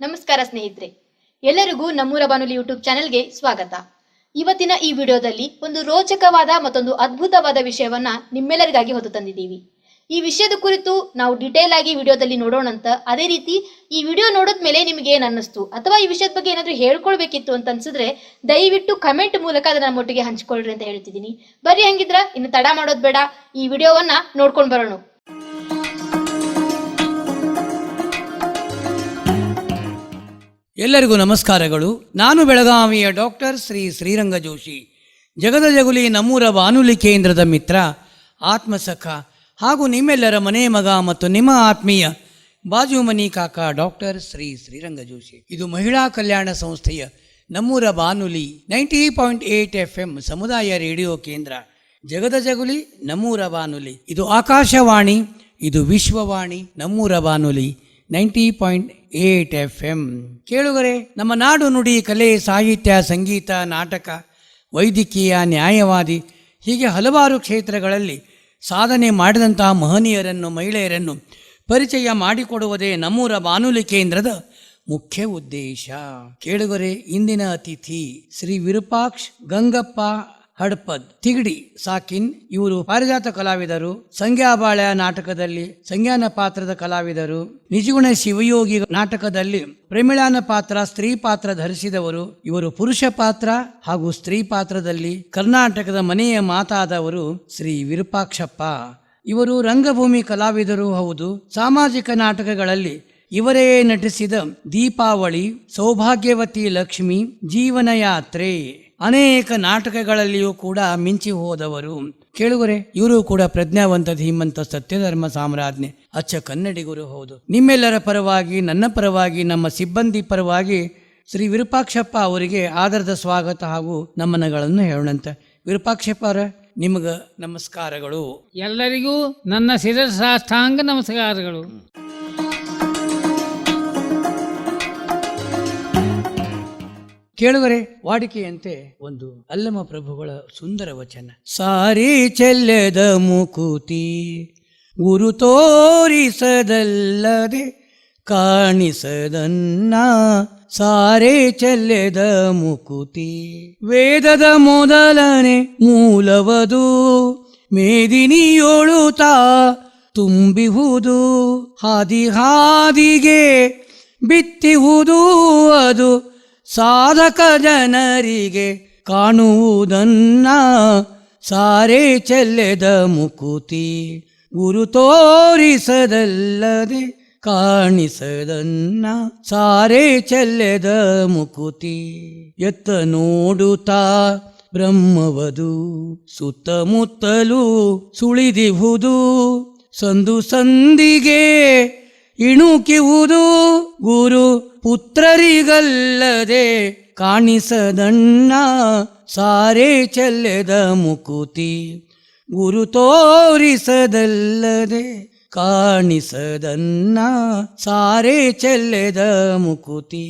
ನಮಸ್ಕಾರ ಸ್ನೇಹಿತರೆ, ಎಲ್ಲರಿಗೂ ನಮ್ಮೂರ ಬಾನುಲಿ ಯೂಟ್ಯೂಬ್ ಚಾನೆಲ್ಗೆ ಸ್ವಾಗತ. ಇವತ್ತಿನ ಈ ವಿಡಿಯೋದಲ್ಲಿ ಒಂದು ರೋಚಕವಾದ ಮತ್ತೊಂದು ಅದ್ಭುತವಾದ ವಿಷಯವನ್ನ ನಿಮ್ಮೆಲ್ಲರಿಗಾಗಿ ಹೊತ್ತು ತಂದಿದ್ದೀವಿ. ಈ ವಿಷಯದ ಕುರಿತು ನಾವು ಡಿಟೇಲ್ ಆಗಿ ವಿಡಿಯೋದಲ್ಲಿ ನೋಡೋಣಂತ. ಅದೇ ರೀತಿ ಈ ವಿಡಿಯೋ ನೋಡಿದ್ಮೇಲೆ ನಿಮಗೆ ಏನು ಅನ್ನಿಸ್ತು ಅಥವಾ ಈ ವಿಷಯದ ಬಗ್ಗೆ ಏನಾದರೂ ಹೇಳ್ಕೊಳ್ಬೇಕಿತ್ತು ಅಂತ ಅನ್ಸಿದ್ರೆ ದಯವಿಟ್ಟು ಕಮೆಂಟ್ ಮೂಲಕ ಅದನ್ನ ನಮ್ಮೊಟ್ಟಿಗೆ ಹಂಚ್ಕೊಳ್ರಿ ಅಂತ ಹೇಳ್ತಿದ್ದೀನಿ. ಬರ್ರಿ, ಹಂಗಿದ್ರ ಇನ್ನು ತಡ ಮಾಡೋದು ಬೇಡ, ಈ ವಿಡಿಯೋವನ್ನ ನೋಡ್ಕೊಂಡು ಬರೋಣ. ಎಲ್ಲರಿಗೂ ನಮಸ್ಕಾರಗಳು. ನಾನು ಬೆಳಗಾವಿಯ ಡಾಕ್ಟರ್ ಶ್ರೀರಂಗ ಜೋಶಿ, ಜಗದ ಜಗುಲಿ ನಮ್ಮೂರ ಬಾನುಲಿ ಕೇಂದ್ರದ ಮಿತ್ರ, ಆತ್ಮಸಖ ಹಾಗೂ ನಿಮ್ಮೆಲ್ಲರ ಮನೆ ಮಗ ಮತ್ತು ನಿಮ್ಮ ಆತ್ಮೀಯ ಬಾಜುಮನಿ ಕಾಕ ಡಾಕ್ಟರ್ ಶ್ರೀರಂಗ ಜೋಶಿ. ಇದು ಮಹಿಳಾ ಕಲ್ಯಾಣ ಸಂಸ್ಥೆಯ ನಮ್ಮೂರ ಬಾನುಲಿ 90.8 FM ಸಮುದಾಯ ರೇಡಿಯೋ ಕೇಂದ್ರ, ಜಗದ ಜಗುಲಿ ನಮ್ಮೂರ ಬಾನುಲಿ. ಇದು ಆಕಾಶವಾಣಿ, ಇದು ವಿಶ್ವವಾಣಿ, ನಮ್ಮೂರ ಬಾನುಲಿ 90.8 FM. ಕೇಳುಗರೆ, ನಮ್ಮ ನಾಡು ನುಡಿ ಕಲೆ ಸಾಹಿತ್ಯ ಸಂಗೀತ ನಾಟಕ ವೈದ್ಯಕೀಯ ನ್ಯಾಯವಾದಿ ಹೀಗೆ ಹಲವಾರು ಕ್ಷೇತ್ರಗಳಲ್ಲಿ ಸಾಧನೆ ಮಾಡಿದಂತಹ ಮಹನೀಯರನ್ನು ಮಹಿಳೆಯರನ್ನು ಪರಿಚಯ ಮಾಡಿಕೊಡುವುದೇ ನಮ್ಮೂರ ಬಾನುಲಿ ಕೇಂದ್ರದ ಮುಖ್ಯ ಉದ್ದೇಶ. ಕೇಳುಗರೆ, ಇಂದಿನ ಅತಿಥಿ ಶ್ರೀ ವಿರೂಪಾಕ್ಷ ಗಂಗಪ್ಪ ಹಡಪದ್ ತಿಗಡಿ ಸಾಕಿನ್. ಇವರು ಪಾರಿಜಾತ ಕಲಾವಿದರು, ಸಂಗ್ಯಾಬಾಳ್ಯ ನಾಟಕದಲ್ಲಿ ಸಂಜ್ಞಾನ ಪಾತ್ರದ ಕಲಾವಿದರು, ನಿಜಗುಣ ಶಿವಯೋಗಿ ನಾಟಕದಲ್ಲಿ ಪ್ರಮಿಳಾನ ಪಾತ್ರ ಸ್ತ್ರೀ ಪಾತ್ರ ಧರಿಸಿದವರು. ಇವರು ಪುರುಷ ಪಾತ್ರ ಹಾಗೂ ಸ್ತ್ರೀ ಪಾತ್ರದಲ್ಲಿ ಕರ್ನಾಟಕದ ಮನೆಯ ಮಾತಾದವರು ಶ್ರೀ ವಿರೂಪಾಕ್ಷಪ್ಪ. ಇವರು ರಂಗಭೂಮಿ ಕಲಾವಿದರು ಹೌದು. ಸಾಮಾಜಿಕ ನಾಟಕಗಳಲ್ಲಿ ಇವರೇ ನಟಿಸಿದ ದೀಪಾವಳಿ, ಸೌಭಾಗ್ಯವತಿ ಲಕ್ಷ್ಮಿ, ಜೀವನ ಯಾತ್ರೆ, ಅನೇಕ ನಾಟಕಗಳಲ್ಲಿಯೂ ಕೂಡ ಮಿಂಚಿ ಹೋದವರು. ಕೇಳುಗರೆ, ಇವರು ಕೂಡ ಪ್ರಜ್ಞಾವಂತ ಧೀಮಂತ ಸತ್ಯಧರ್ಮ ಸಾಮ್ರಾಜ್ಞೆ, ಅಚ್ಚ ಕನ್ನಡಿಗರು ಹೌದು. ನಿಮ್ಮೆಲ್ಲರ ಪರವಾಗಿ, ನನ್ನ ಪರವಾಗಿ, ನಮ್ಮ ಸಿಬ್ಬಂದಿ ಪರವಾಗಿ ಶ್ರೀ ವಿರೂಪಾಕ್ಷಪ್ಪ ಅವರಿಗೆ ಆದರದ ಸ್ವಾಗತ ಹಾಗೂ ನಮನಗಳನ್ನು ಹೇಳೋಣಂತ. ವಿರೂಪಾಕ್ಷಪ್ಪ ಅವರ, ನಿಮಗ ನಮಸ್ಕಾರಗಳು. ಎಲ್ಲರಿಗೂ ನನ್ನ ಶಿರಸಾಷ್ಟಾಂಗ ನಮಸ್ಕಾರಗಳು. ಕೇಳುವರೆ, ವಾಡಿಕೆಯಂತೆ ಒಂದು ಅಲ್ಲಮ ಪ್ರಭುಗಳ ಸುಂದರ ವಚನ. ಸಾರಿ ಚೆಲ್ಲದ ಮುಕುತಿ ಗುರು ತೋರಿಸದಲ್ಲದೆ ಕಾಣಿಸದನ್ನ, ಸಾರೇ ಚೆಲ್ಲದ ಮುಕುತಿ ವೇದದ ಮೊದಲನೆ ಮೂಲವದು, ಮೇದಿನಿಯೊಳುತ್ತಾ ತುಂಬಿಹುದು, ಹಾದಿ ಹಾದಿಗೆ ಬಿತ್ತಿಹುದು, ಅದು ಸಾಧಕ ಜನರಿಗೆ ಕಾಣುವುದನ್ನ, ಸಾರೇ ಚೆಲ್ಲದ ಮುಕುತಿ ಗುರು ತೋರಿಸದಲ್ಲದೆ ಕಾಣಿಸದನ್ನ, ಸಾರೇ ಚೆಲ್ಲದ ಮುಕುತಿ. ಎತ್ತ ನೋಡುತ್ತಾ ಬ್ರಹ್ಮವದು ಸುತ್ತಮುತ್ತಲೂ ಸುಳಿದಿಹುದು, ಸಂದು ಸಂದಿಗೆ ಇಣುಕಿಹುದು, ಗುರು ಪುತ್ರರಿಗಲ್ಲದೆ ಕಾಣಿಸದಣ್ಣ, ಸಾರೇ ಚೆಲ್ಲದ ಮುಕುತಿ ಗುರು ತೋರಿಸದಲ್ಲದೆ ಕಾಣಿಸದನ್ನ, ಸಾರೇ ಚೆಲ್ಲದ ಮುಕುತಿ.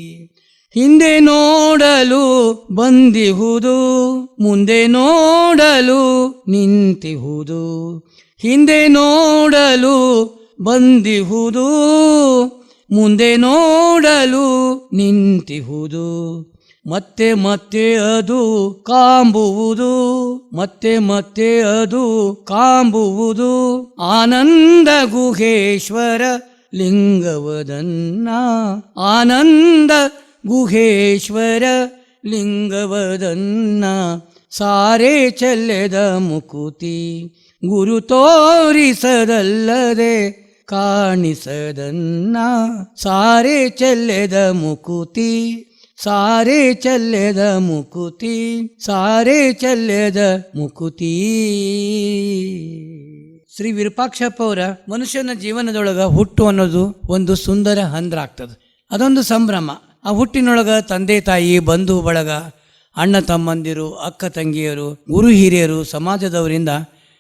ಹಿಂದೆ ನೋಡಲು ಬಂದಿಹುದು, ಮುಂದೆ ನೋಡಲು ನಿಂತಿಹುದು, ಹಿಂದೆ ನೋಡಲು ಬಂದಿಹುದು, ಮುಂದೆ ನೋಡಲು ನಿಂತಿಹುದು, ಮತ್ತೆ ಮತ್ತೆ ಅದು ಕಾಂಬುವುದು, ಮತ್ತೆ ಮತ್ತೆ ಅದು ಕಾಂಬುವುದು, ಆನಂದ ಗುಹೇಶ್ವರ ಲಿಂಗವದನ್ನ, ಆನಂದ ಗುಹೇಶ್ವರ ಲಿಂಗವದನ್ನ, ಸಾರೇ ಚೆಲ್ಲದ ಮುಕುತಿ ಗುರು ತೋರಿಸದಲ್ಲದೆ ಕಾಣಿಸದನ್ನ, ಸಾರೇ ಚೆಲ್ಲದ ಮುಕುತಿ, ಸಾರೇ ಚೆಲ್ಲದ ಮುಕುತಿ, ಸಾರೇ ಚೆಲ್ಲದ ಮುಕುತಿ. ಶ್ರೀ ವಿರೂಪಾಕ್ಷಪ್ಪ ಅವರ ಮನುಷ್ಯನ ಜೀವನದೊಳಗ ಹುಟ್ಟು ಅನ್ನೋದು ಒಂದು ಸುಂದರ ಹಂದ್ರ ಆಗ್ತದೆ. ಅದೊಂದು ಸಂಭ್ರಮ. ಆ ಹುಟ್ಟಿನೊಳಗ ತಂದೆ ತಾಯಿ, ಬಂಧು ಬಳಗ, ಅಣ್ಣ ತಮ್ಮಂದಿರು, ಅಕ್ಕ ತಂಗಿಯರು, ಗುರು ಹಿರಿಯರು, ಸಮಾಜದವರಿಂದ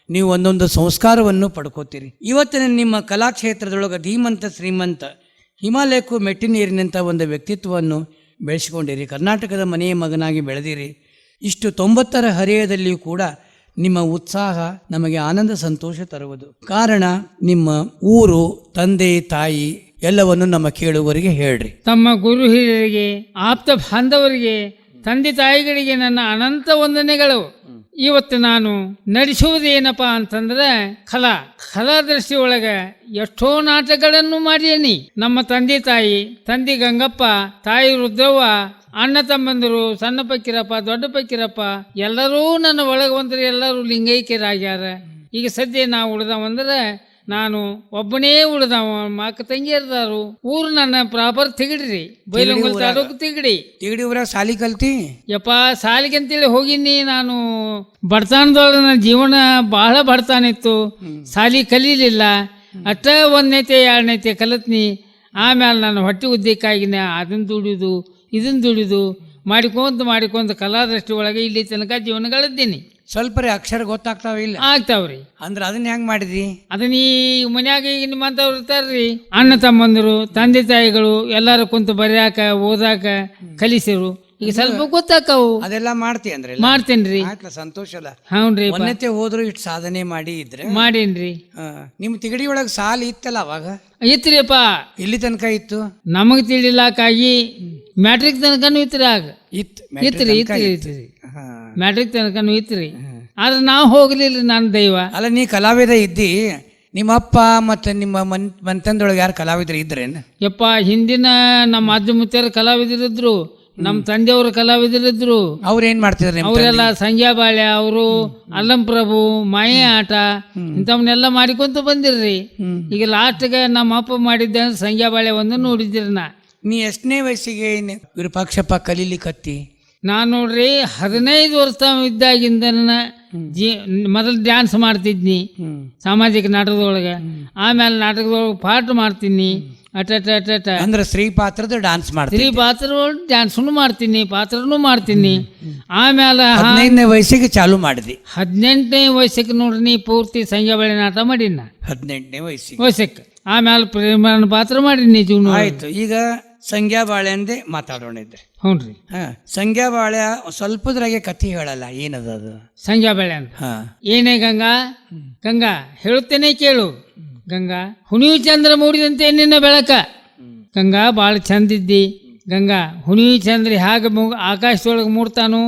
ನೀವು ಒಂದೊಂದು ಸಂಸ್ಕಾರವನ್ನು ಪಡ್ಕೋತೀರಿ. ಇವತ್ತಿನ ನಿಮ್ಮ ಕಲಾಕ್ಷೇತ್ರದೊಳಗೆ ಧೀಮಂತ ಶ್ರೀಮಂತ ಹಿಮಾಲಯಕ್ಕೂ ಮೆಟ್ಟಿನೀರಿನಂಥ ಒಂದು ವ್ಯಕ್ತಿತ್ವವನ್ನು ಬೆಳೆಸಿಕೊಂಡಿರಿ. ಕರ್ನಾಟಕದ ಮನೆಯ ಮಗನಾಗಿ ಬೆಳೆದಿರಿ. ಇಷ್ಟು 90ರ ಹರೆಯದಲ್ಲಿಯೂ ಕೂಡ ನಿಮ್ಮ ಉತ್ಸಾಹ ನಮಗೆ ಆನಂದ ಸಂತೋಷ ತರುವುದು. ಕಾರಣ ನಿಮ್ಮ ಊರು, ತಂದೆ ತಾಯಿ ಎಲ್ಲವನ್ನು ನಮ್ಮ ಕೇಳುವವರಿಗೆ ಹೇಳ್ರಿ. ತಮ್ಮ ಗುರು ಹಿರಿಯರಿಗೆ, ಆಪ್ತ ಬಾಂಧವರಿಗೆ, ತಂದೆ ತಾಯಿಗಳಿಗೆ ನನ್ನ ಅನಂತ ವಂದನೆಗಳು. ಇವತ್ತು ನಾನು ನಡೆಸುವುದೇನಪ್ಪ ಅಂತಂದ್ರೆ ಕಲಾ ದೃಷ್ಟಿ ಒಳಗ ಎಷ್ಟೋ ನಾಟಕಗಳನ್ನು ಮಾಡೀನಿ. ನಮ್ಮ ತಂದೆ ತಾಯಿ, ತಂದೆ ಗಂಗಪ್ಪ, ತಾಯಿ ರುದ್ರವ್ವ, ಅಣ್ಣ ತಮ್ಮಂದರು, ಸಣ್ಣ ಪಕ್ಕಿರಪ್ಪ, ದೊಡ್ಡ ಪಕ್ಕಿರಪ್ಪ ಎಲ್ಲರೂ ನನ್ನ ಒಳಗೆ ಬಂದ್ರೆ ಎಲ್ಲರೂ ಲಿಂಗೈಕ್ಯರಾಗ್ಯಾರ. ಈಗ ಸದ್ಯ ನಾವು ಉಳ್ದವಂದ್ರೆ ನಾನು ಒಬ್ಬನೇ ಉಳ್ದವ, ಮಾಕ ತಂಗಿಯರ್ದಾರು. ಊರು ನನ್ನ ಪ್ರಾಪರ್ ತಿಗಡ್ರಿ, ಬೈಲಂಗಲ್ ತಾಲೂಕು ತಿಗಡಿ ಊರಾಗ ಸಾಲಿ ಕಲ್ತಿ? ಯಪ್ಪ ಸಾಲಿಗೆ ಅಂತೇಳಿ ಹೋಗಿನಿ. ನಾನು ಬಡತನದೊಳಗೆ ನನ್ನ ಜೀವನ ಬಹಳ ಬಡತನ ಇತ್ತು. ಸಾಲಿ ಕಲೀಲಿಲ್ಲ. ಅಷ್ಟ 1ನೇತೆ 2ನೇತೆ ಕಲತ್ನಿ. ಆಮೇಲೆ ನಾನು ಹೊಟ್ಟೆ ಉದ್ದಕ್ಕಾಗಿನ ಅದನ್ನು ದುಡಿದು ಇದನ್ನು ದುಡಿದು ಮಾಡಿಕೊಂತ ಕಲಾದೃಷ್ಟಿ ಒಳಗೆ ಇಲ್ಲಿ ತನಕ ಜೀವನಗಳಿದ್ದೀನಿ. ಸ್ವಲ್ಪ ರೀ ಅಕ್ಷರ ಗೊತ್ತಾಗ್ತಾವ ಇಲ್ಲ? ಆಗ್ತಾವ್ರಿ. ಅಂದ್ರೆ ಅದನ್ನ ಹೆಂಗ್ ಮಾಡಿದ್ರಿ? ಅದನ್ನ ಈ ಮನ್ಯಾಗ ಈಗ ನಿಮ್ಮಂತವ್ರು ಇರ್ತಾರ್ರಿ, ಅಣ್ಣ ತಮ್ಮಂದರು, ತಂದೆ ತಾಯಿಗಳು ಎಲ್ಲರೂ ಕುಂತು ಬರ್ಯಾಕ ಓದಾಕ ಕಲಿಸಿರು. ಈಗ ಸ್ವಲ್ಪ ಗೊತ್ತಾಕವು. ಅದೆಲ್ಲ ಮಾಡ್ತಿ ಅಂದ್ರೆ? ಮಾಡ್ತೇನ್ರಿ. ಸಂತೋಷ ಅಲ್ಲ? ಹೌನ್ರಿ. ಒಂದತೆ ಹೋದ್ರು ಇಷ್ಟು ಸಾಧನೆ ಮಾಡಿ ಇದ್ರೆ ಮಾಡೇನ್ರಿ. ನಿಮ್ ತಿಗಡಿ ಒಳಗ ಸಾಲ ಇತ್ತಲ್ಲ ಅವಾಗ? ಇತ್ರಿಪ್ಪ. ಇಲ್ಲಿ ತನಕ ಇತ್ತು? ನಮಗ್ ತಿಳಿಲಾಕಾಗಿ ಮ್ಯಾಟ್ರಿಕ್ ತನಕನು ಇತ್ರಿ. ಆಗ ಇತ್ರಿ ಮ್ಯಾಟ್ರಿಕ್ ತನಕನು ಇತ್ರಿ. ಆದ್ರೆ ನಾವು ಹೋಗ್ಲಿಲ್ಲ. ನನ್ನ ದೈವ ಅಲ್ಲ, ನೀ ಕಲಾವಿದ ಇದ್ದಿ, ನಿಮ್ಮ ಅಪ್ಪ ಮತ್ತೆ ನಿಮ್ಮ ಮನ್ತಂದೊಳಗೆ ಯಾರು ಕಲಾವಿದರು ಇದ್ರೇನು? ಯಪ್ಪ, ಹಿಂದಿನ ನಮ್ಮ ಅಜ್ಜ ಮುತ್ಯಾರ ಕಲಾವಿದರಿದ್ರು, ನಮ್ಮ ತಂದೆಯವರು ಕಲಾವಿದರಿದ್ರು. ಅವ್ರು ಏನ್ ಮಾಡ್ತಿದ್ರು? ಅವರೆಲ್ಲ ಸಂಗ್ಯಾ ಬಾಳೆ, ಅವರು ಅಲ್ಲಂ ಪ್ರಭು, ಮಾಯೆ ಆಟ ಇಂಥವನ್ನೆಲ್ಲ ಮಾಡಿಕೊಂತ ಬಂದಿರ್ರಿ. ಈಗ ಲಾಸ್ಟ್ಗೆ ನಮ್ಮ ಅಪ್ಪ ಮಾಡಿದ್ದ ಸಂಗ್ಯಾ ಬಾಳೆ ಒಂದು ನೋಡಿದಿರ. ನೀ ಎಷ್ಟನೇ ವಯಸ್ಸಿಗೆ ವಿರೂಪಾಕ್ಷಪ್ಪ ಕಲೀಲಿಕತ್ತಿ? ನಾನು ನೋಡ್ರಿ 15 ವರ್ಷ ಇದ್ದಾಗಿಂದ ಮೊದಲು ಡ್ಯಾನ್ಸ್ ಮಾಡ್ತಿದ್ನಿ ಸಾಮಾಜಿಕ ನಾಟಕದೊಳಗೆ. ಆಮೇಲೆ ನಾಟಕದೊಳಗೆ ಪಾಠ ಮಾಡ್ತೀನಿ. ಅಂದ್ರೆ ಸ್ತ್ರೀ ಪಾತ್ರದ ಡ್ಯಾನ್ಸ್ ಮಾಡ್ತೀನಿ. ಸ್ತ್ರೀ ಪಾತ್ರ ಡ್ಯಾನ್ಸ್ನು ಮಾಡ್ತೀನಿ, ಪಾತ್ರನೂ ಮಾಡ್ತೀನಿ. ಆಮೇಲೆ 15ನೇ ವಯಸ್ಸಿಗೆ ಚಾಲು ಮಾಡಿದಿ? 18ನೇ ವಯಸ್ಸಿಗೆ ನೋಡ್ರಿ ಪೂರ್ತಿ ಸಂಜೆ ಬೆಳೆ ನಾಟ ಮಾಡೀನಿ ನಾ. 18ನೇ ವಯಸ್ಸಿಗೆ. ಆಮೇಲೆ ಪ್ರೇಮನ ಪಾತ್ರ ಮಾಡೀನಿ ಜೀವನ. ಆಯ್ತು, ಈಗ ಸಂಗ್ಯಾ ಬಾಳೆ ಅಂದೆ ಮಾತಾಡೋಣ ಇದ್ರೆ. ಹ್ಞೂನ್ರಿ. ಸಂಗ್ಯಾ ಬಾಳೆ ಸ್ವಲ್ಪದ್ರಾಗೆ ಕಥೆ ಹೇಳಲ್ಲ, ಏನದ ಅದು ಸಂಗ್ಯಾ ಬೆಳೆ ಅಂತ? ಏನೇ ಗಂಗಾ ಹೇಳುತ್ತೇನೆ ಕೇಳು. ಗಂಗಾ, ಹುಣಿವು ಚಂದ್ರ ಮೂಡಿದಂತೆ ನಿನ್ನ ಬೆಳಕ. ಗಂಗಾ ಭಾಳ ಚಂದಿದ್ದಿ. ಗಂಗಾ, ಹುಣಿವು ಚಂದ್ರ ಹಾಗೆ ಆಕಾಶದೊಳಗೆ ಮೂಡ್ತಾನು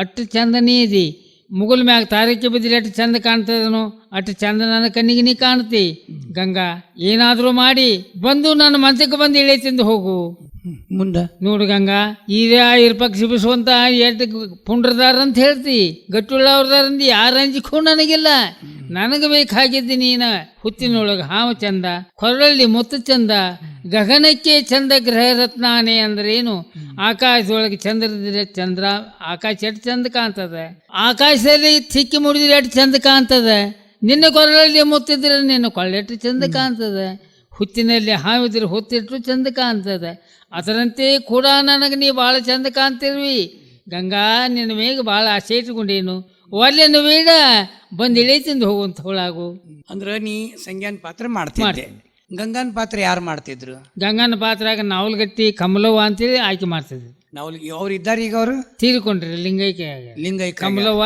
ಅಟ್ಟು ಚಂದನೇ ಇದಿ. ಮುಗುಲ್ ಮ್ಯಾಗ ತಾರಕ್ಕೆ ಬಿದ್ದರೆ ಅಷ್ಟು ಚಂದ ಕಾಣ್ತದನು, ಅಷ್ಟು ಚಂದ ನನ್ನ ಕಣ್ಣಿಗೆ ನೀ ಕಾಣ್ತಿ. ಗಂಗಾ, ಏನಾದರೂ ಮಾಡಿ ಬಂದು ನನ್ನ ಮಂಚಕ್ಕೆ ಬಂದು ಇಳೆ ತಿಂದು ಹೋಗು. ಮುಂದ ನೋಡು ಗಂಗಾ, ಇರ್ಪಕ್ ಸಿಬಿಸುವಂತ ಎಷ್ಟು ಪುಂಡ್ರದಾರ ಅಂತ ಹೇಳ್ತಿ, ಗಟ್ಟುಳ್ಳವ್ರದಾರಂದು ಯಾರು ಅಂಜಿಕೊಂಡು ನನಗಿಲ್ಲ. ನನಗೆ ಬೇಕಾಗಿದ್ದಿ ನೀನ. ಹುತ್ತಿನೊಳಗೆ ಹಾವು ಚಂದ, ಕೊರಳಲ್ಲಿ ಮುತ್ತು ಚಂದ, ಗಗನಕ್ಕೆ ಚಂದ ಗ್ರಹ ರತ್ನಾನೆ ಅಂದ್ರೆ ಏನು? ಆಕಾಶದೊಳಗೆ ಚಂದ್ರದಿದ್ರೆ ಚಂದ್ರ ಆಕಾಶ ಎಷ್ಟು ಚಂದ ಕಾಣ್ತದ, ಆಕಾಶದಲ್ಲಿ ಸಿಕ್ಕಿ ಮುಡಿದ್ರೆ ಎಷ್ಟು ಚಂದ ಕಾಣ್ತದ. ನಿನ್ನ ಕೊರಳಲ್ಲಿ ಮುತ್ತಿದ್ರೆ ನಿನ್ನ ಕೊಳ್ಳೆಟ್ಟು ಚಂದ ಕಾಣ್ತದ, ಹುತ್ತಿನಲ್ಲಿ ಹಾವಿದ್ರೆ ಹೊತ್ತಿಟ್ಟು ಚಂದ ಕಾಣ್ತದ. ಅದರಂತೆ ಕೂಡ ನನಗೆ ನೀ ಭಾಳ ಚಂದ ಕಾಣ್ತಿರ್ವಿ. ಗಂಗಾ, ನಿನ್ನ ಮೇಗ ಭಾಳ ಆಸೆ ಇಟ್ಕೊಂಡೇನು. ಒಲ್ಲೆನು ಬೇಡ, ಬಂದು ಇಳೆ ತಿಂದು ಹೋಗುವಂತ ಹೊಳಾಗು. ಅಂದ್ರೆ ನೀ ಸಂಗ್ಯಾನ ಪಾತ್ರ ಮಾಡ್ತಿದ್ದೆ. ಗಂಗಾನ ಪಾತ್ರ ಯಾರು ಮಾಡ್ತಿದ್ರು? ಗಂಗಾನ ಪಾತ್ರಾಗ ನಾವಲ್ಗಟ್ಟಿ ಕಮಲವ್ವ ಅಂತೇಳಿ ಆಯ್ಕೆ ಮಾಡ್ತಿದ್ವಿ. ಅವ್ರು ಇದ್ದಾರೆ ಈಗ? ಅವರು ತೀರಿಕೊಂಡ್ರಿ. ಲಿಂಗೈಕ್ಯ ಕಮಲವ್ವ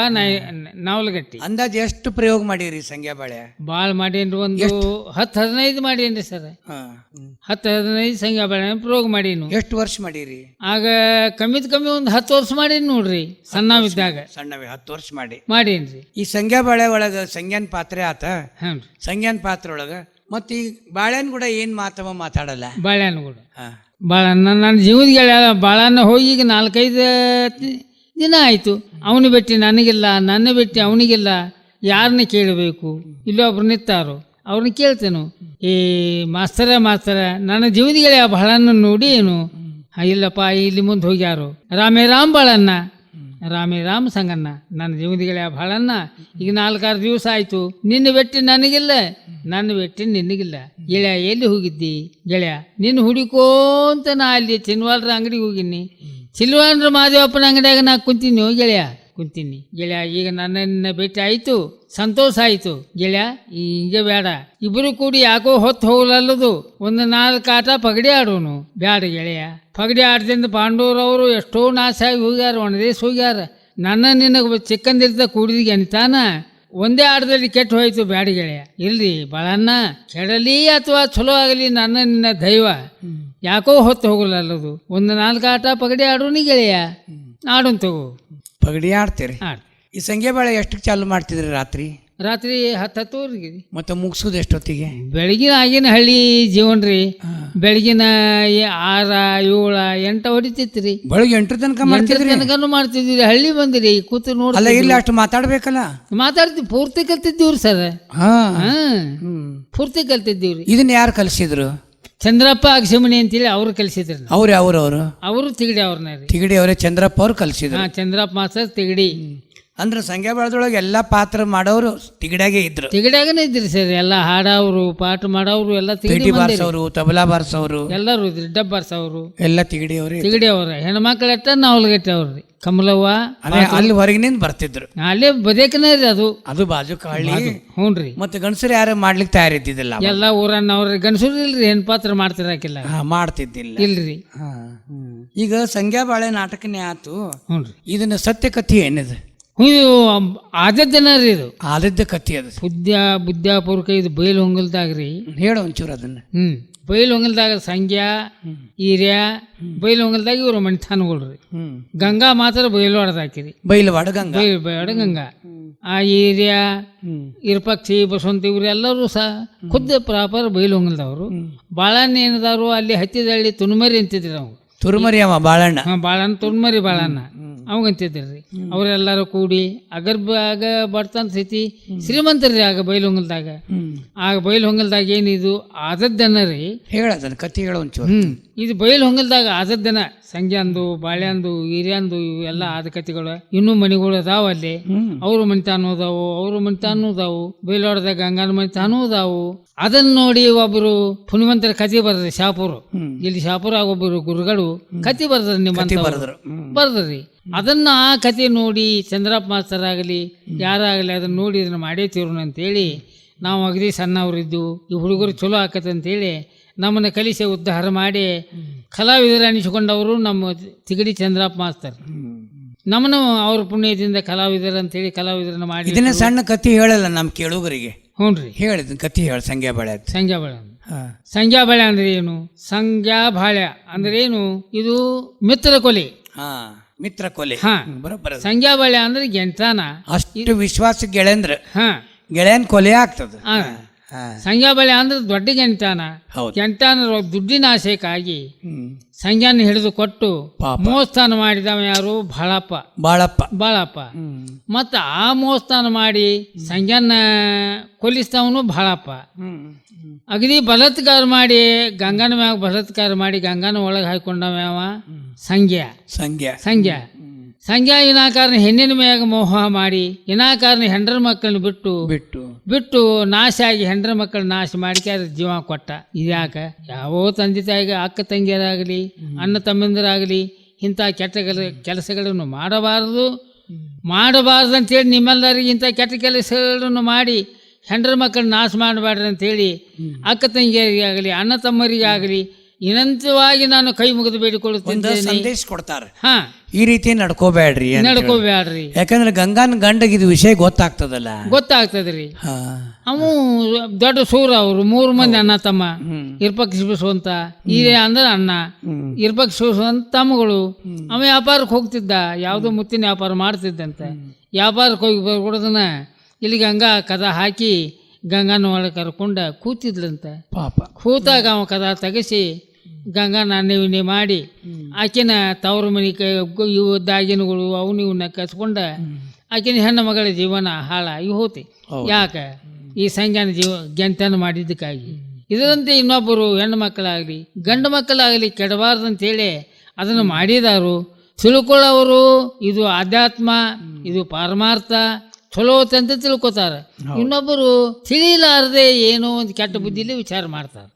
ನಾವಲ್ಗಟ್ಟಿ. ಅಂದಾಜ್ ಎಷ್ಟು ಪ್ರಯೋಗ ಮಾಡಿರಿ ಸಂಗ್ಯಾ ಬಾಳೆ? ಭಾಳ ಮಾಡೇನ್ರಿ. ಒಂದು 10-15 ಮಾಡೇನ್ರಿ ಸರ್. 10-15 ಸಂಗ್ಯಾ ಬಾಳೆ ಪ್ರಯೋಗ ಮಾಡೀನು. ಎಷ್ಟು ವರ್ಷ ಮಾಡೀರಿ? ಆಗ ಕಮ್ಮಿ ಒಂದು 10 ವರ್ಷ ಮಾಡೀನಿ ನೋಡ್ರಿ. ಸಣ್ಣವಿದ್ದಾಗ 10 ವರ್ಷ ಮಾಡೇನ್ರಿ. ಈ ಸಂಗ್ಯಾ ಬಾಳೆ ಒಳಗ ಸಂಗ್ಯಾನ ಪಾತ್ರ ಆತ. ಸಂಗ್ಯಾನ ಪಾತ್ರ ಒಳಗ ಮತ್ತೆ ಈ ಬಾಳೆನ್ ಕೂಡ ಏನ್ ಮಾತಾಡಲ್ಲ? ಬಾಳೆಹಣ್ಣು ಕೂಡ ಬಾಳಣ್ಣ ನನ್ನ ಜೀವದ ಗೆಳೆಯ. ಬಾಳಣ್ಣ ಹೋಗಿ ಈಗ 4-5 ದಿನ ಆಯಿತು. ಅವನು ಬಿಟ್ಟು ನನಗಿಲ್ಲ, ನನ್ನ ಬಿಟ್ಟು ಅವನಿಗಿಲ್ಲ. ಯಾರನ್ನ ಕೇಳಬೇಕು? ಇಲ್ಲೊಬ್ರು ನಿಂತಾರು, ಅವ್ರನ್ನ ಕೇಳ್ತೇನು, ಮಾಸ್ತರ ನನ್ನ ಜೀವದ ಗೆಳೆಯ ಬಾಳಣ್ಣ ನೋಡಿ ಏನು? ಇಲ್ಲಪ್ಪ, ಇಲ್ಲಿ ಮುಂದೆ ಹೋಗ್ಯಾರು. ರಾಮ್ ಬಾಳಣ್ಣ, ರಾಮ್ ಸಂಗಣ್ಣ, ನನ್ನ ಜೀವದ ಗೆಳೆಯ ಬಾಳಣ್ಣ. ಈಗ 4-6 ದಿವಸ ಆಯಿತು. ನಿನ್ನ ಬೆಟ್ಟಿ ನನಗಿಲ್ಲ, ನನ್ನ ಬೆಟ್ಟಿ ನಿನಗಿಲ್ಲ. ಗೆಳೆಯ ಎಲ್ಲಿ ಹೋಗಿದ್ದಿ? ಗೆಳೆಯ ನಿನ್ನ ಹುಡುಕೋಂತ ನಾ ಅಲ್ಲಿ ಚಿನ್ವಾಲ್ರ ಅಂಗಡಿಗೆ ಹೋಗಿನಿ. ಚಿಲ್ವಾನ್ರ ಮಾದೇವಪ್ಪನ ಅಂಗಡಿಯಾಗ ನಾ ಕುಂತೀನಿ. ಗೆಳೆಯ ಈಗ ನನ್ನ ಭೇಟಿ ಆಯಿತು, ಸಂತೋಷ ಆಯಿತು. ಗೆಳೆಯ ಹಿಂಗೆ ಬೇಡ, ಇಬ್ಬರು ಕೂಡಿ ಯಾಕೋ ಹೊತ್ತು ಹೋಗಲಲ್ಲದು. ಒಂದು 4 ಆಟ ಪಗಡಿ ಆಡೋನು. ಬೇಡ ಗೆಳೆಯ, ಪಗಡಿ ಆಟದಿಂದ ಪಾಂಡವರವರು ಎಷ್ಟೋ ನಾಶ ಆಗಿ ಹೋಗ್ಯಾರ, ಒಣದೇಶ ಹೋಗ್ಯಾರ. ನಿನಗೆ ಚಿಕ್ಕಂದಿರ್ತ ಕೂಡಿದ ಅನಿತಾನ ಒಂದೇ ಆಟದಲ್ಲಿ ಕೆಟ್ಟು ಹೋಯ್ತು ಬ್ಯಾಡ ಗೆಳೆಯ. ಇಲ್ರಿ ಬಾಳಣ್ಣ, ಕೆಡಲಿ ಅಥವಾ ಚಲೋ ಆಗಲಿ ನನ್ನ ನಿನ್ನ ದೈವ ಯಾಕೋ ಹೊತ್ತು ಹೋಗಲ್ಲದು. ಒಂದು 4 ಆಟ ಪಗಡಿ ಆಡೋನಿ ಗೆಳೆಯ, ಆಡೋನ್ ತಗೋ. ಪಗಡಿ ಆಡ್ತೀರಿ? ಆಡ್. ಈ ಸಂಖ್ಯೆ ಬಾಳೆ ಎಷ್ಟಕ್ಕೆ ಚಾಲು ಮಾಡ್ತಿದ್ರಿ ರಾತ್ರಿ? ರಾತ್ರಿ 10-10 ಮತ್ತೆ ಮುಗಿಸೋದು ಎಷ್ಟೊತ್ತಿಗೆ? ಬೆಳಗಿನ ಆಗಿನ ಹಳ್ಳಿ ಜೀವನ ರೀ. ಬೆಳಗಿನ 6, 7, 8 ಹೊಡಿತಿತ್ರಿ. ಬೆಳಗ್ಗೆ 8 ತನಕ ಮಾಡ್ತಿದ್ರಿ? ತನಕನು ಮಾಡ್ತಿದ್ವಿ. ಹಳ್ಳಿ ಬಂದಿರಿ ಕೂತು ನೋಡಿ. ಅಲ್ಲ, ಇಲ್ಲಿ ಅಷ್ಟು ಮಾತಾಡ್ಬೇಕಲ್ಲ. ಮಾತಾಡ್ತೀವಿ, ಪೂರ್ತಿ ಕಲ್ತಿದ್ದೀವ್ರಿ ಸರ್. ಹಾ, ಪೂರ್ತಿ ಕಲ್ತಿದ್ದೀವ್ರಿ. ಇದನ್ನ ಯಾರು ಕಲಿಸಿದ್ರು? ಚಂದ್ರಪ್ಪ ಅಗಸಿಮಣಿ ಅಂತೇಳಿ ಅವ್ರು ಕಲಿಸಿದ್ರು. ಅವ್ರು ಅವರು ತಿಗಡಿ ಅವ್ರನ್ನ ರೀ. ತಿಗಡಿ ಅವರೇ, ಚಂದ್ರಪ್ಪ ಅವ್ರು ಕಲಿಸಿದ್ರು. ಚಂದ್ರಪ್ಪ ಮಾಸ್ತರ್ ತಿಗಡಿ. ಅಂದ್ರೆ ಸಂಖ್ಯಾ ಬಾಳದೊಳಗೆ ಎಲ್ಲಾ ಪಾತ್ರ ಮಾಡೋರು ತಿಗಡ್ಯಾಗೆ ಇದ್ರು. ತಿಗಡ್ಯಾಗನೇ ಇದ್ರಿ ಸರ್. ಎಲ್ಲ ಹಾಡವ್ರು, ಪಾಠ ಮಾಡೋರು ಎಲ್ಲ ಪೇಟಿ ಬಾರ್ಸವ್ರು, ತಬಲಾ ಬಾರ್ಸವ್ರು ಎಲ್ಲರೂ ಇದ್ರಿ. ಡಬ್ ಬಾರ್ಸವ್ರು ಎಲ್ಲ ತಿಗಡಿ ಅವ್ರಿ. ತಿಗಡಿ ಅವ್ರ ಹೆಣ್ಮಕ್ಳು ಎಟ್ಟ ನಾವ್ಲಗಟ್ಟೆ ಅವ್ರಿ. ಕಮಲವ್ವ ಅಲ್ಲಿ ಹೊರಗಿನಿಂದ ಬರ್ತಿದ್ರು. ಅಲ್ಲೇ ಬದೇಕನೇ ರೀ ಅದು ಬಾಜು ಹಳ್ಳಿ. ಹ್ಞೂ ರೀ. ಮತ್ತೆ ಗಂಡಸರು ಯಾರು ಮಾಡ್ಲಿಕ್ಕೆ ತಯಾರಿದ್ದಿದ್ದಿಲ್ಲ. ಎಲ್ಲ ಊರನ್ನ ಅವ್ರಿ. ಗಂಡಸರು ಇಲ್ರಿ, ಹೆಣ್ ಪಾತ್ರ ಮಾಡ್ತಿರಾಕಿಲ್ಲ. ಮಾಡ್ತಿದ್ದಿಲ್ಲ. ಇಲ್ರಿ. ಈಗ ಸಂಖ್ಯಾ ಬಾಳೆ ನಾಟಕನೇ ಆತು. ಹ್ಞೂ ರೀ. ಇದನ್ನ ಸತ್ಯ ಕಥೆ ಏನಿದೆ? ಇದು ಆದದ್ದನ ರೀ. ಇದು ಆದದ್ದ ಕಥೆ ಅದು. ಬುದ್ಧಾಪುರಕ ಇದು ಬಯಲು ಹೊಂಗಲ್ದಾಗ್ರಿ. ಹೇಳ ಒಂಚೂರು ಅದನ್ನ. ಬಯಲು ಹೊಂಗಲ್ದಾಗ ಸಂಗ್ಯಾ, ಈರ್ಯ, ಬಯಲು ಹೊಂಗಲ್ದಾಗ ಇವರು ಮಣಿತಾನುಗಳ್ರಿ. ಗಂಗಾ ಮಾತ್ರ ಬಯಲುವಾಡದ ಹಾಕಿರಿ. ಬಯಲುವಾಡ ಗಂಗಾ. ಬಯಲುವಾಡ ಗಂಗಾ. ಆ ಈರ್ಯ, ಇರ್ಪಕ್ಷಿ, ಬಸವಂತ ಇವ್ರು ಎಲ್ಲರೂ ಸಹ ಖುದ್ದು ಪ್ರಾಪರ್ ಬಯಲು ಹೊಂಗಲ್ದವರು. ಬಾಳಣ್ಣ ಏನದಾರು ಅಲ್ಲಿ ಹತ್ತಿದಳ್ಳಿ ತುನುಮರಿ ಅಂತಿದ್ರಿ ನಾವು. ತುರುಮರಿ ಅವ ಬಾಳಣ್ಣ. ಬಾಳಣ್ಣ ತುನುಮರಿ ಬಾಳಣ್ಣ ಅವಂಗಂತಿದ್ರಿ. ಅವರೆಲ್ಲರೂ ಕೂಡಿ ಆಗ ಬರ್ತಂತ ಸ್ಥಿತಿ ಶ್ರೀಮಂತರ್ರಿ. ಆಗ ಬಯಲು ಹೊಂಗಲ್ದಾಗ. ಆಗ ಬಯಲು ಹೊಂಗಲ್ದಾಗ ಏನಿದು ಆದದ್ದನ ರೀ. ಹೇಳದನ್ನ ಕಥೆ ಹೇಳ ಒಂಚೂರು. ಇದು ಬಯಲು ಹೊಂಗಲ್ದಾಗ ಆದದ್ದನ ಸಂಗ್ಯಾಂದು, ಬಾಳ್ಯಾಂದು, ಹಿರಿಯಂದು ಇವೆಲ್ಲ ಆದ ಕಥೆಗಳು. ಇನ್ನೂ ಮನೆಗಳು ಅದಾವ ಅಲ್ಲಿ. ಅವ್ರ ಮನಿತಾನು ಅದಾವು, ಅವ್ರ ಮನಿತಾನು ಅದಾವು. ಬಯಲೋಡದಾಗ ಗಂಗಾನ ಮನಿತಾನು ಅದಾವು. ಅದನ್ನ ನೋಡಿ ಒಬ್ಬರು ಪುಣ್ಯವಂತರ ಕಥೆ ಬರ್ದ್ರಿ. ಶಾಪುರು ಇಲ್ಲಿ ಶಾಪುರಾಗ ಒಬ್ಬರು ಗುರುಗಳು ಕಥೆ ಬರ್ದ್ರಿ. ನಿಮ್ಮ ಬರ್ದ್ರಿ. ಅದನ್ನ ಆ ಕಥೆ ನೋಡಿ ಚಂದ್ರಪ್ಪ ಮಾಸ್ತರ್ ಆಗಲಿ ಯಾರಾಗಲಿ ಅದನ್ನ ನೋಡಿ ಇದನ್ನ ಮಾಡೇತೀವ್ರು ಅಂತೇಳಿ ನಾವು ಅಗದಿ ಸಣ್ಣವ್ರಿದ್ದು ಈ ಹುಡುಗರು ಚಲೋ ಆಕತ್ತೆ ಅಂತೇಳಿ ನಮ್ಮನ್ನು ಕಲಿಸಿ ಉದ್ಧಾರ ಮಾಡಿ ಕಲಾವಿದರು ಅನಿಸಿಕೊಂಡವರು ನಮ್ಮ ತಿಗಡಿ ಚಂದ್ರಪ್ಪ ಮಾಸ್ತರ್. ನಮ್ಮನ್ನು ಅವ್ರ ಪುಣ್ಯದಿಂದ ಕಲಾವಿದರು ಅಂತೇಳಿ ಕಲಾವಿದರನ್ನ ಮಾಡಿ ಇದನ್ನ ಸಣ್ಣ ಕಥೆ ಹೇಳಲ್ಲ ನಮ್ಮ ಕೇಳುಗರಿಗೆ. ಹ್ಞೂ ರೀ. ಹೇಳಿದ ಕಥೆ ಹೇಳ. ಸಂಗ್ಯಾ ಬಾಳೆ. ಸಂಗ್ಯಾ ಬಾಳೆ. ಸಂಗ್ಯಾ ಬಾಳೆ ಅಂದ್ರೆ ಏನು? ಸಂಗ್ಯಾ ಬಾಳೆ ಅಂದ್ರೆ ಏನು? ಇದು ಮಿತ್ರ ಕೊಲೆ. ಮಿತ್ರ ಕೊಲೆ. ಬರೋಬ್ಬರ. ಸಂಗ್ಯಾ ಬಾಳೆ ಅಂದ್ರೆ ಗೆಂಟಾನ. ಅಷ್ಟು ವಿಶ್ವಾಸ ಗೆಳೆಯಂದ್ರ ಗೆಳೆಯನ್ ಕೊಲೆ ಆಗ್ತದ. ಸಂಗ್ಯಾ ಬಾಳೆ ಅಂದ್ರೆ ದೊಡ್ಡ ಗೆಂಟಾನ. ಗೆಂಟಾನ ದುಡ್ಡಿನ ಆಶಯಕ್ಕಾಗಿ ಸಂಗ್ಯಾನ ಹಿಡಿದು ಕೊಟ್ಟು ಮೋಸ್ತಾನ ಮಾಡಿದವ ಯಾರು? ಬಾಳಪ್ಪ. ಮತ್ತ ಆ ಮೋಸ್ತಾನ ಮಾಡಿ ಸಂಗ್ಯಾನ ಕೊಲಿಸ್ತವನು ಬಾಳಪ್ಪ. ಅಗದಿ ಬಲಾತ್ಕಾರ ಮಾಡಿ ಗಂಗಾನ ಮ್ಯಾಗ ಬಲಾತ್ಕಾರ ಮಾಡಿ ಗಂಗಾನ ಒಳಗೆ ಹಾಕೊಂಡವ ಯಾವ? ಸಂಗ್ಯಾ. ವಿನಾಕಾರಣ ಹೆಣ್ಣಿನ ಮ್ಯಾಗ ಮೋಹ ಮಾಡಿ ವಿನಾಕಾರಣ ಹೆಂಡ್ರ ಮಕ್ಕಳನ್ನ ಬಿಟ್ಟು ನಾಶ ಆಗಿ ಹೆಂಡ್ರ ಮಕ್ಕಳನ್ನ ನಾಶ ಮಾಡಿಕೆ ಜೀವ ಕೊಟ್ಟ. ಇದ್ಯಾಕ? ಯಾವೋ ತಂದೆ ತಾಯಿಗೆ ಅಕ್ಕ ತಂಗಿಯರಾಗಲಿ ಅಣ್ಣ ತಮ್ಮಂದಿರಾಗಲಿ ಇಂಥ ಕೆಟ್ಟ ಕೆಲಸಗಳನ್ನು ಮಾಡಬಾರ್ದು ಅಂತೇಳಿ ನಿಮ್ಮೆಲ್ಲರಿಗೆ ಇಂಥ ಕೆಟ್ಟ ಕೆಲಸಗಳನ್ನು ಮಾಡಿ ಹೆಂಡ್ರ ಮಕ್ಕಳನ್ನ ನಾಶ ಮಾಡಬಾರ್ದು ಅಂತೇಳಿ ಅಕ್ಕ ತಂಗಿಯರಿಗಾಗಲಿ ಅಣ್ಣ ತಮ್ಮರಿಗಾಗಲಿ ಇನಂತವಾಗಿ ನಾನು ಕೈ ಮುಗಿದು ಬೇಡಿಕೊಳ್ಳುತ್ತೇನೆ. ಸಂದೇಶ ಕೊಡ್ತಾರೆ. ಈ ರೀತಿ ನಡ್ಕೋಬೇಡ್ರಿ. ಯಾಕಂದ್ರೆ ಗಂಗಾನ ಗಂಡಗಿದ ವಿಷಯ ಗೊತ್ತಾಗ್ತದ್ರಿ. ಅವು ದೊಡ್ಡ ಸೂರ ಅವರು 3 ಮಂದಿ ಅಣ್ಣ ತಮ್ಮ. ಇರ್ಪಕ್ಷಿಸುವಂತ ಇದೆ ಅಂದ್ರೆ ಅಣ್ಣ, ಇರ್ಪಕ್ಷಿಸುವಂತ ತಮ್ಮಗಳು. ಅವ ವ್ಯಾಪಾರಕ್ಕೆ ಹೋಗ್ತಿದ್ದ, ಯಾವುದೋ ಮುತ್ತಿನ ವ್ಯಾಪಾರ ಮಾಡ್ತಿದ್ದಂತೆ. ವ್ಯಾಪಾರಕ್ಕೆ ಹೋಗಿ ಬರ್ಕೊಡೋದನ್ನ ಇಲ್ಲಿ ಗಂಗಾ ಕದ ಹಾಕಿ ಗಂಗಾನ ಒಳಗೆ ಕರ್ಕೊಂಡ ಕೂತಿದ್ಲಂತ. ಕೂತಾಗ ಅವ ಕದ ತೆಗೆಸಿ ಗಂಗಾನ ಅನ್ನೆ ಮಾಡಿ ಆಕಿನ ತವ್ರ ಮನೆ ಇವು ದಾಗಿನಗಳು ಅವನು ಇವನ್ನ ಕಸ್ಕೊಂಡ ಆಕಿನ ಹೆಣ್ಣು ಮಗಳ ಜೀವನ ಹಾಳಾಗಿ ಹೋತಿ. ಯಾಕೆ? ಈ ಸಂಜ್ಞಾನ ಗೆಂಟನ್ನು ಮಾಡಿದ್ದಕ್ಕಾಗಿ. ಇದರಂತೆ ಇನ್ನೊಬ್ಬರು ಹೆಣ್ಣು ಮಕ್ಕಳಾಗಲಿ ಗಂಡು ಮಕ್ಕಳಾಗಲಿ ಕೆಡಬಾರ್ದಂತೇಳಿ ಅದನ್ನು ಮಾಡಿದಾರು. ತಿಳ್ಕೊಳ್ಳೋರು ಇದು ಆಧ್ಯಾತ್ಮ, ಇದು ಪಾರಮಾರ್ಥ ಚಲೋ ಅಂತ ತಿಳ್ಕೊತಾರೆ. ಇನ್ನೊಬ್ಬರು ತಿಳಿಲಾರದೆ ಏನೋ ಒಂದು ಕೆಟ್ಟ ಬುದ್ಧಿಲಿ ವಿಚಾರ ಮಾಡ್ತಾರೆ.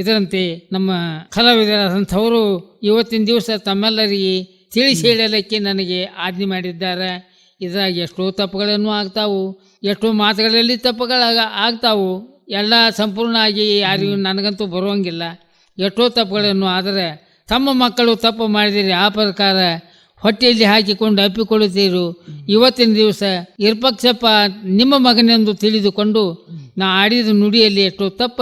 ಇದರಂತೆ ನಮ್ಮ ಕಲಾವಿದರಾದಂಥವರು ಇವತ್ತಿನ ದಿವಸ ತಮ್ಮೆಲ್ಲರಿಗೆ ತಿಳಿಸಿ ಹೇಳಲಿಕ್ಕೆ ನನಗೆ ಆಜ್ಞೆ ಮಾಡಿದ್ದಾರೆ. ಇದ್ರಾಗ ಎಷ್ಟೋ ತಪ್ಪುಗಳನ್ನು ಆಗ್ತಾವು, ಎಷ್ಟೋ ಮಾತುಗಳಲ್ಲಿ ಆಗ್ತಾವು. ಎಲ್ಲ ಸಂಪೂರ್ಣ ಆಗಿ ಯಾರಿಗೂ ನನಗಂತೂ ಬರುವಂಗಿಲ್ಲ. ಎಷ್ಟೋ ತಪ್ಪುಗಳನ್ನು ಆದರೆ ತಮ್ಮ ಮಕ್ಕಳು ತಪ್ಪು ಮಾಡಿದರೆ ಆ ಪ್ರಕಾರ ಹೊಟ್ಟೆಯಲ್ಲಿ ಹಾಕಿಕೊಂಡು ಅಪ್ಪಿಕೊಳ್ಳುತ್ತೀರು. ಇವತ್ತಿನ ದಿವಸ ಇರ್ಪಕ್ಷಪ್ಪ ನಿಮ್ಮ ಮಗನೆಂದು ತಿಳಿದುಕೊಂಡು ನಾ ಆಡಿದ ನುಡಿಯಲ್ಲಿ ಎಷ್ಟೋ ತಪ್ಪ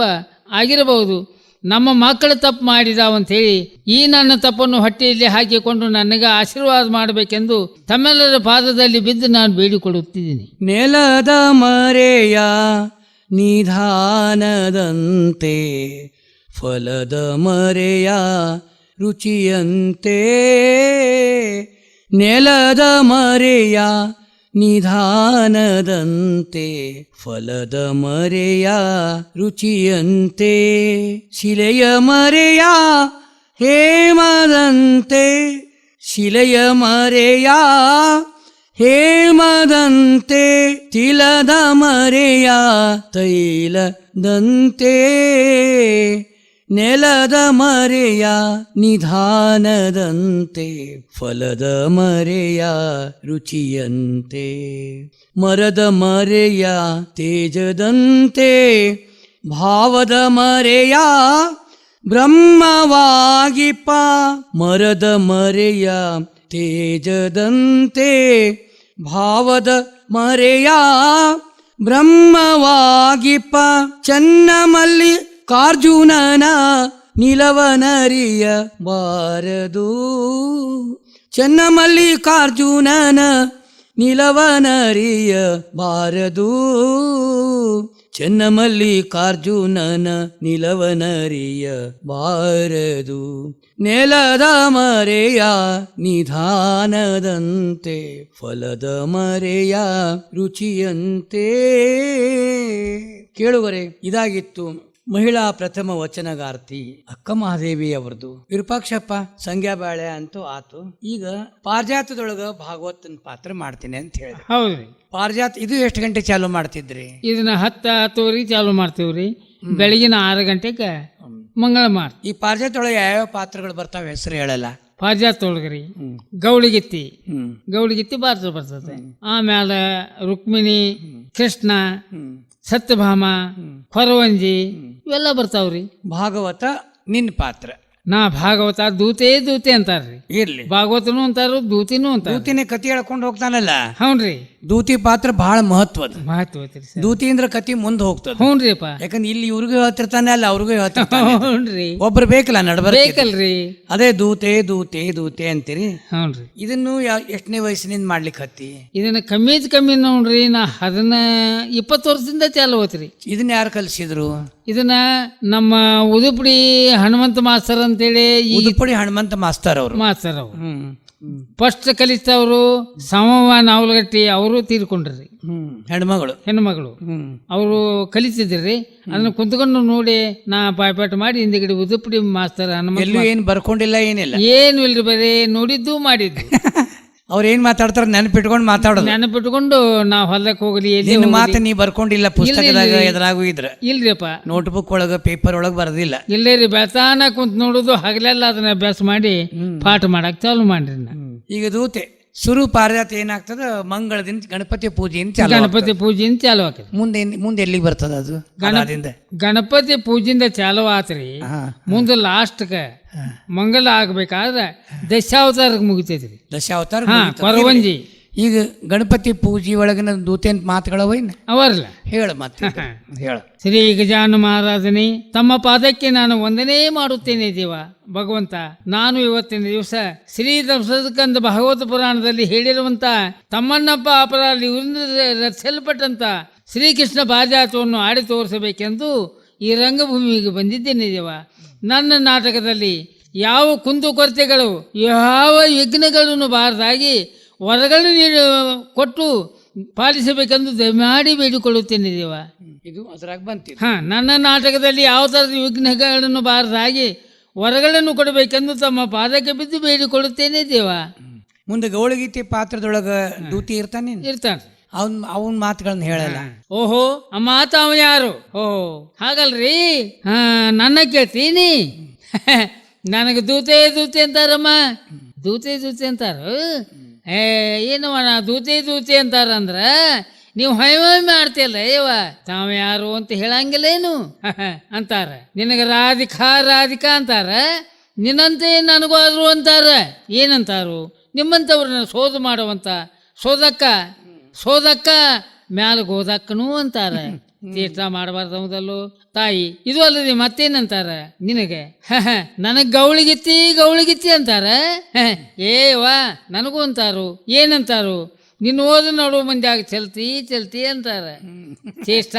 ಆಗಿರಬಹುದು. ನಮ್ಮ ಮಕ್ಕಳು ತಪ್ಪು ಮಾಡಿದಾವಂಥೇಳಿ ಈ ನನ್ನ ತಪ್ಪನ್ನು ಹೊಟ್ಟೆಯಲ್ಲಿ ಹಾಕಿಕೊಂಡು ನನಗೆ ಆಶೀರ್ವಾದ ಮಾಡಬೇಕೆಂದು ತಮ್ಮೆಲ್ಲರ ಪಾದದಲ್ಲಿ ಬಿದ್ದು ನಾನು ಬೇಡಿಕೊಳ್ಳುತ್ತಿದ್ದೀನಿ. ನೆಲದ ಮರೆಯ ನಿಧಾನದಂತೆ ಫಲದ ಮರೆಯ ರುಚಿಯಂತೆ, ನೆಲದ ಮರೆಯ ನಿಧಾನದಂತೆ ಫಲದ ಮರೆಯ ರುಚಿಯಂತೆ, ಶಿಲೆಯ ಮರೆಯ ಹೇಮದಂತೆ, ಶಿಲೆಯ ಮರೆಯ ಹೇಮದಂತೆ, ತಿಲದ ಮರೆಯ ತೈಲದಂತೆ, ನೆಲದ ಮರೆಯ ನಿಧಾನದಂತೆ ಫಲದ ಮರೆಯ ರುಚಿಯಂತೆ, ಮರದ ಮರೆಯ ತೇಜದಂತೆ ಭಾವದ ಮರೆಯ ಬ್ರಹ್ಮವಾಗಿಪ್ಪ, ಮರದ ಮರೆಯ ತೇಜದಂತೆ ಭಾವದ ಮರೆಯ ಬ್ರಹ್ಮವಾಗಿಪ್ಪ, ಚನ್ನಮಲ್ಲಿ ಕಾರ್ಜುನನ ನಿಲವನರಿಯ ಬಾರದು, ಚನ್ನಮಲ್ಲಿಕಾರ್ಜುನನ ನಿಲವನರಿಯ ಬಾರದು, ಚನ್ನಮಲ್ಲಿಕಾರ್ಜುನನ ನಿಲವನರಿಯ ಬಾರದು, ನೆಲದ ಮರೆಯ ನಿಧಾನದಂತೆ ಫಲದ ಮರೆಯ ರುಚಿಯಂತೆ. ಕೇಳುವರೆ, ಇದಾಗಿತ್ತು ಮಹಿಳಾ ಪ್ರಥಮ ವಚನಗಾರ್ತಿ ಅಕ್ಕ ಮಹಾದೇವಿ ಅವರದು. ವಿರೂಪಾಕ್ಷಪ್ಪ ಸಂಗ್ಯಾಬಾಳೆ ಅಂತೂ ಆತು. ಈಗ ಪಾರಿಜಾತದೊಳಗ ಭಾಗವತನ ಪಾತ್ರ ಮಾಡ್ತೀನಿ ಅಂತ ಹೇಳಿದೆ. ಹೌದ್ರಿ. ಪಾರಿಜಾತ ಇದು ಎಷ್ಟು ಗಂಟೆ ಚಾಲು ಮಾಡ್ತಿದ್ರಿ? ಇದನ್ನ 10-10:30 ಚಾಲು ಮಾಡ್ತೀವ್ರಿ. ಬೆಳಗಿನ 6 ಗಂಟೆಗೆ ಮಂಗಳ ಮಾಡ್ತೀವಿ. ಈ ಪಾರಿಜಾತದೊಳಗೆ ಯಾವ್ಯಾವ ಪಾತ್ರಗಳು ಬರ್ತಾವ ಹೆಸರು ಹೇಳಲ್ಲ. ಪಾರಿಜಾತ ಒಳಗ್ರಿ ಗೌಳಿಗಿತ್ತಿ, ಗೌಳಿಗಿತ್ತಿ ಬರ್ತದೆ. ಆಮ್ಯಾಲ ರುಕ್ಮಿಣಿ, ಕೃಷ್ಣ, ಸತ್ಯಭಾಮ, ಕೊರವಂಜಿ ಇವೆಲ್ಲ ಬರ್ತಾವ್ರಿ. ಭಾಗವತ ನಿನ್ನ ಪಾತ್ರ. ನಾ ಭಾಗವತ ದೂತೆ ಅಂತಾರ್ರಿ. ಇರ್ಲಿ, ಭಾಗವತನು ಅಂತಾರು, ದೂತಿನೂ ಅಂತಾರ. ದೂತಿನೇ ಕತಿ ಹೇಳ್ಕೊಂಡು ಹೋಗ್ತಾನಲ್ಲ. ಹೌನ್ರಿ. ದೂತಿ ಪಾತ್ರ ಬಹಳ ಮಹತ್ವದ. ಮಹತ್ವತ್ರಿ ಸರ್. ದೂತಿ ಅಂದ್ರೆ ಕತಿ ಮುಂದೆ ಹೋಗ್ತದ. ಹ್ಞೂನ್ರಿಪ್ಪ. ಯಾಕಂದ್ರೆ ಇಲ್ಲಿ ಇವ್ರಿಗೂ ಹೇಳ್ತಿರ್ತಾನೆ, ಅಲ್ಲ ಅವ್ರಿಗೂ ಹೇಳ್ತಿರ್ತಾನೆ. ಹ್ಞೂನ್ರಿ. ಒಬ್ರು ಬೇಕಲ್ಲ ನಡ್ಬರ್. ಬೇಕಲ್ರಿ. ಅದೇ ದೂತೆ ದೂತೆ ದೂತೆ ಅಂತೀರಿ. ಹ್ಞೂನ್ರಿ. ಇದನ್ನು ಎಷ್ಟನೇ ವಯಸ್ಸಿನಿಂದ ಮಾಡ್ಲಿಕ್ಕೆ ಹತ್ತಿ? ಇದನ್ನ ಕಮ್ಮಿ ನೋಡ್ರಿ. ನಾ 20 ವರ್ಷದಿಂದ ಚಾಲು ಹೋತ್ರಿ. ಇದನ್ನ ಯಾರು ಕಲಿಸಿದ್ರು? ಇದನ್ನ ನಮ್ಮ ಉದುಪಡಿ ಹನುಮಂತ ಮಾಸ್ತರ್ ಅಂತೇಳಿ ಉದುಪಡಿ ಹನುಮಂತ ಮಾಸ್ತರ್ ಅವರು. ಮಾಸ್ತರ್ ಅವರು ಫಸ್ಟ್ ಕಲಿಸ್ತವ್ರು ಸಮವ ನಾವಲಗಟ್ಟಿ ಅವರು ತೀರ್ಕೊಂಡ್ರಿ. ಹೆಣ್ಮಗಳು ಅವರು ಕಲಿತಿದ್ರಿ. ಅದನ್ನ ಕುಂತ್ಕೊಂಡು ನೋಡಿ ನಾ ಪಾಯ್ಪಾಟ್ ಮಾಡಿ ಹಿಂದಗಡೆ ಉದುಪಡಿ ಮಾಸ್ತರ್ ಹನುಮಂತ ಏನು ಬರ್ಕೊಂಡಿಲ್ಲ, ಏನಿಲ್ಲ, ಏನು ಇಲ್ರಿ, ಬರೀ ನೋಡಿದ್ದು ಮಾಡಿದ್ದು. ಅವ್ರ ಏನ್ ಮಾತಾಡ್ತಾರ ನೆನಪಿಟ್ಕೊಂಡು ಮಾತಾಡೋದು. ನೆನಪಿಟ್ಕೊಂಡು ನಾವ್ ಹೊಲಕ್ಕೆ ಹೋಗ್ಲಿ ಮಾತು ನೀ ಬರ್ಕೊಂಡಿಲ್ಲ ಪುಸ್ತಕದಾಗ ಎದುರಾಗೂ ಇದ್ರ? ಇಲ್ರಿಪ್ಪ. ನೋಟ್ಬುಕ್ ಒಳಗ ಪೇಪರ್ ಒಳಗ ಬರದಿಲ್ಲ? ಇಲ್ಲೇ ರೀ. ಬೆಳತಾನ ಕುಂತ್ ನೋಡುದು, ಹಗಲೆಲ್ಲ ಅದನ್ನ ಅಭ್ಯಾಸ ಮಾಡಿ ಪಾಠ ಮಾಡಕ್ ಚಾಲು ಮಾಡ್ರಿ. ಈಗ ದೂತೆ ಸುರು ಪಾರಿಜಾತ ಏನಾಗ್ತದ? ಮಂಗಳದಿಂದ ಗಣಪತಿ ಪೂಜೆಯಿಂದ ಚಾಲು. ಗಣಪತಿ ಪೂಜೆಯಿಂದ ಚಾಲು ಆಕತಿ. ಮುಂದೆ ಎಲ್ಲಿಗೆ ಬರ್ತದ ಅದು? ಗಣಪತಿ ಪೂಜೆಯಿಂದ ಚಾಲು ಆತ್ರಿ. ಮುಂದೆ ಲಾಸ್ಟ್ಗ ಮಂಗಲ ಆಗ್ಬೇಕಾದ್ರೆ ದಶಾವತಾರಕ್ಕೆ ಮುಗಿತೈತ್ರಿ. ದಶಾವತಾರ ಕೊರವಂಜಿ. ಈಗ ಗಣಪತಿ ಪೂಜೆ ಒಳಗಿನ ದೂತೇನ್ ಮಾತುಗಳವೇನು ಅವರಲ್ಲ? ಹೇಳ ಮತ್ತೆ ಹೇಳ. ಶ್ರೀ ಗಜಾನ ಮಹಾರಾಜನೇ, ತಮ್ಮ ಪಾದಕ್ಕೆ ನಾನು ವಂದನೆ ಮಾಡುತ್ತೇನೆ ದೇವ ಭಗವಂತ. ನಾನು ಇವತ್ತಿನ ದಿವಸ ಶ್ರೀ ದಶಕಂದ ಭಾಗವತ ಪುರಾಣದಲ್ಲಿ ಹೇಳಿರುವಂತ ತಮ್ಮಣ್ಣಪ್ಪ ಅಪರಾಧಿ ರಚಿಸಲ್ಪಟ್ಟಂತ ಶ್ರೀಕೃಷ್ಣ ಪಾರಿಜಾತವನ್ನು ಆಡಿ ತೋರಿಸಬೇಕೆಂದು ಈ ರಂಗಭೂಮಿಗೆ ಬಂದಿದ್ದೇನೆ ದೇವ. ನನ್ನ ನಾಟಕದಲ್ಲಿ ಯಾವ ಕುಂದುಕೊರತೆಗಳು, ಯಾವ ವಿಘ್ನಗಳನ್ನು ಬಾರದಾಗಿ ವರಗಳನ್ನು ಕೊಟ್ಟು ಪಾಲಿಸಬೇಕೆಂದು ದಯಮಾಡಿ ಬೇಡಿಕೊಳ್ಳುತ್ತೇನೆ ದೇವ. ಇದು ಅದರಾಗ ಬಂತು. ನನ್ನ ನಾಟಕದಲ್ಲಿ ಯಾವ ಥರದ ವಿಘ್ನಗಳನ್ನು ಬಾರದಾಗಿ ವರಗಳನ್ನು ಕೊಡಬೇಕೆಂದು ತಮ್ಮ ಪಾದಕ್ಕೆ ಬಿದ್ದು ಬೇಡಿಕೊಳ್ಳುತ್ತೇನೆ ದೇವ. ಮುಂದೆ ಗೌಳಗೀತೆ ಪಾತ್ರದೊಳಗ ದೂತಿ ಇರ್ತಾನೆ. ಅವನ್ ಮಾತುಗಳನ್ನ ಹೇಳಲ್ಲ. ಓಹೋ, ಆ ಮಾತು ಅವ ಯಾರು? ಓಹೋ, ಹಾಗಲ್ರಿ. ನನ್ನ ಕೇಳ್ತೀನಿ. ನನಗೆ ದೂತೆ ಅಂತಾರಮ್ಮ. ದೂತೆ ಅಂತಾರ. ಏನವ ನಾ ದೂತೆ ಅಂತಾರಂದ್ರ ನೀವು ಹೊಯ್ ಮಾಡ್ತಿಯಲ್ಲ ಇವ ತಾವ ಯಾರು ಅಂತ ಹೇಳಂಗಿಲ್ಲೇನು ಅಂತಾರ. ನಿನಗೆ ರಾಧಿಕಾ ಅಂತಾರ. ನಿನ್ನಂತೆ ನನಗೂ ಆದ್ರು ಅಂತಾರ. ಏನಂತಾರು? ನಿಮ್ಮಂಥವ್ರನ್ನ ಶೋಧ ಮಾಡುವಂಥ ಶೋಧಕ್ಕ ಮ್ಯಾಲ ಗೋದಕ್ಕನು ಅಂತಾರ. ತೀರ್ಥ ಮಾಡಬಾರ್ದು ಹೌದಲ್ಲೋ ತಾಯಿ. ಇದು ಅಲ್ಲದೆ ಮತ್ತೇನಂತಾರ ನಿನಗೆ, ನನಗ್ ಗೌಳಿಗಿತ್ತಿ ಅಂತಾರ. ವಾ ನನಗೂ ಅಂತಾರು. ಏನಂತಾರು, ನಿನ್ನ ಓದ ನೋಡುವ ಮಂದ್ಯಾಗ ಚಲ್ತಿ ಅಂತಾರ. ಚೇಷ್ಟ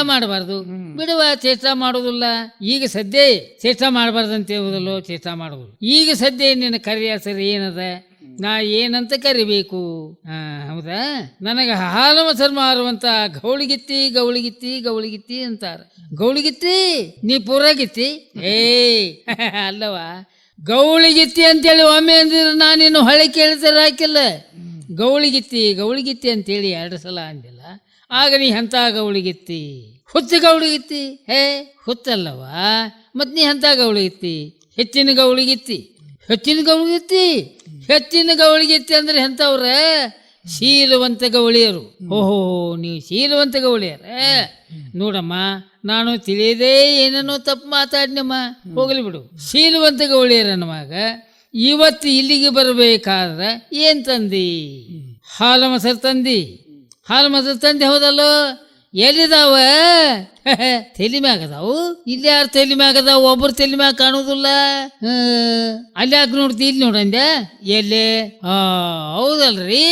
ಮಾಡಬಾರ್ದು ಬಿಡುವ, ಚೇಷ್ಟ ಮಾಡೋದಿಲ್ಲ. ಈಗ ಸದ್ಯ ಚೇಷ್ಟ ಮಾಡಬಾರ್ದಂತ ಹೇಳುವುದಲ್ಲೋ, ಚೇಷ್ಟ ಮಾಡೋದು. ಈಗ ಸದ್ಯ ನಿನ್ನ ಕರಿಯ ಸರಿ ಏನದ, ನಾ ಏನಂತ ಕರಿಬೇಕು? ಹೌದಾ, ನನಗೆ ಹಾಲು ಮೊಸರು ಮಾರುವಂತ ಗೌಳಿಗಿತ್ತಿ ಅಂತಾರ. ಗೌಳಿಗಿತ್ತಿ ನೀ ಪೂರಾಗಿತ್ತಿ ಅಲ್ಲವಾ, ಗೌಳಿಗಿತ್ತಿ ಅಂತೇಳಿ ಒಮ್ಮೆ ಅಂದಿದ್ರೆ ನಾನಿನ್ನು ಹೊಳೆ ಕೇಳಿದ್ರೆ ಹಾಕಿಲ್ಲ. ಗೌಳಿಗಿತ್ತಿ ಅಂತೇಳಿ 2 ಸಲ ಅಂದಿಲ್ಲ. ಆಗ ನೀ ಎಂಥ ಗೌಳಿಗಿತ್ತಿ, ಗೌಳಿಗಿತ್ತಿ ಹುತ್ತಲ್ಲವಾ, ಮತ್ ನೀ ಎಂಥ ಗೌಳಿಗಿತ್ತಿ, ಹೆಚ್ಚಿನ ಗೌಳಿಗಿತ್ತಿ ಅಂದ್ರೆ ಎಂಥವ್ರ, ಶೀಲವಂತ ಗೌಳಿಯರು. ಓಹೋ, ನೀವು ಶೀಲವಂತ ಗೌಳಿಯರ. ನೋಡಮ್ಮ, ನಾನು ತಿಳಿಯದೇ ಏನೇನೋ ತಪ್ಪು ಮಾತಾಡಿನಮ್ಮ, ಹೋಗ್ಲಿ ಬಿಡು. ಶೀಲವಂತ ಗೌಳಿಯರ ನಮಗ ಇವತ್ತು ಇಲ್ಲಿಗೆ ಬರಬೇಕಾದ್ರೆ ಏನ್ ತಂದಿ? ಹಾಲು ಮೊಸರು ತಂದಿ ಹೌದಲ್ಲೋ? ಎಲ್ಲಿದಾವ? ತಲೆ ಮ್ಯಾಗದಾವು. ಇಲ್ಲಿ ಯಾರು ತಲೆ ಮ್ಯಾಗದಾವ? ಒಬ್ಬರು ತಲೆ ಮ್ಯಾಗ ಕಾಣುದಿಲ್ಲ. ಅಲ್ಲಿ ಯಾಕೆ ನೋಡ್ತಿ? ಇಲ್ಲಿ ನೋಡಂದೆ. ಎಲ್ಲಿ? ಹೌದಲ್ರಿ,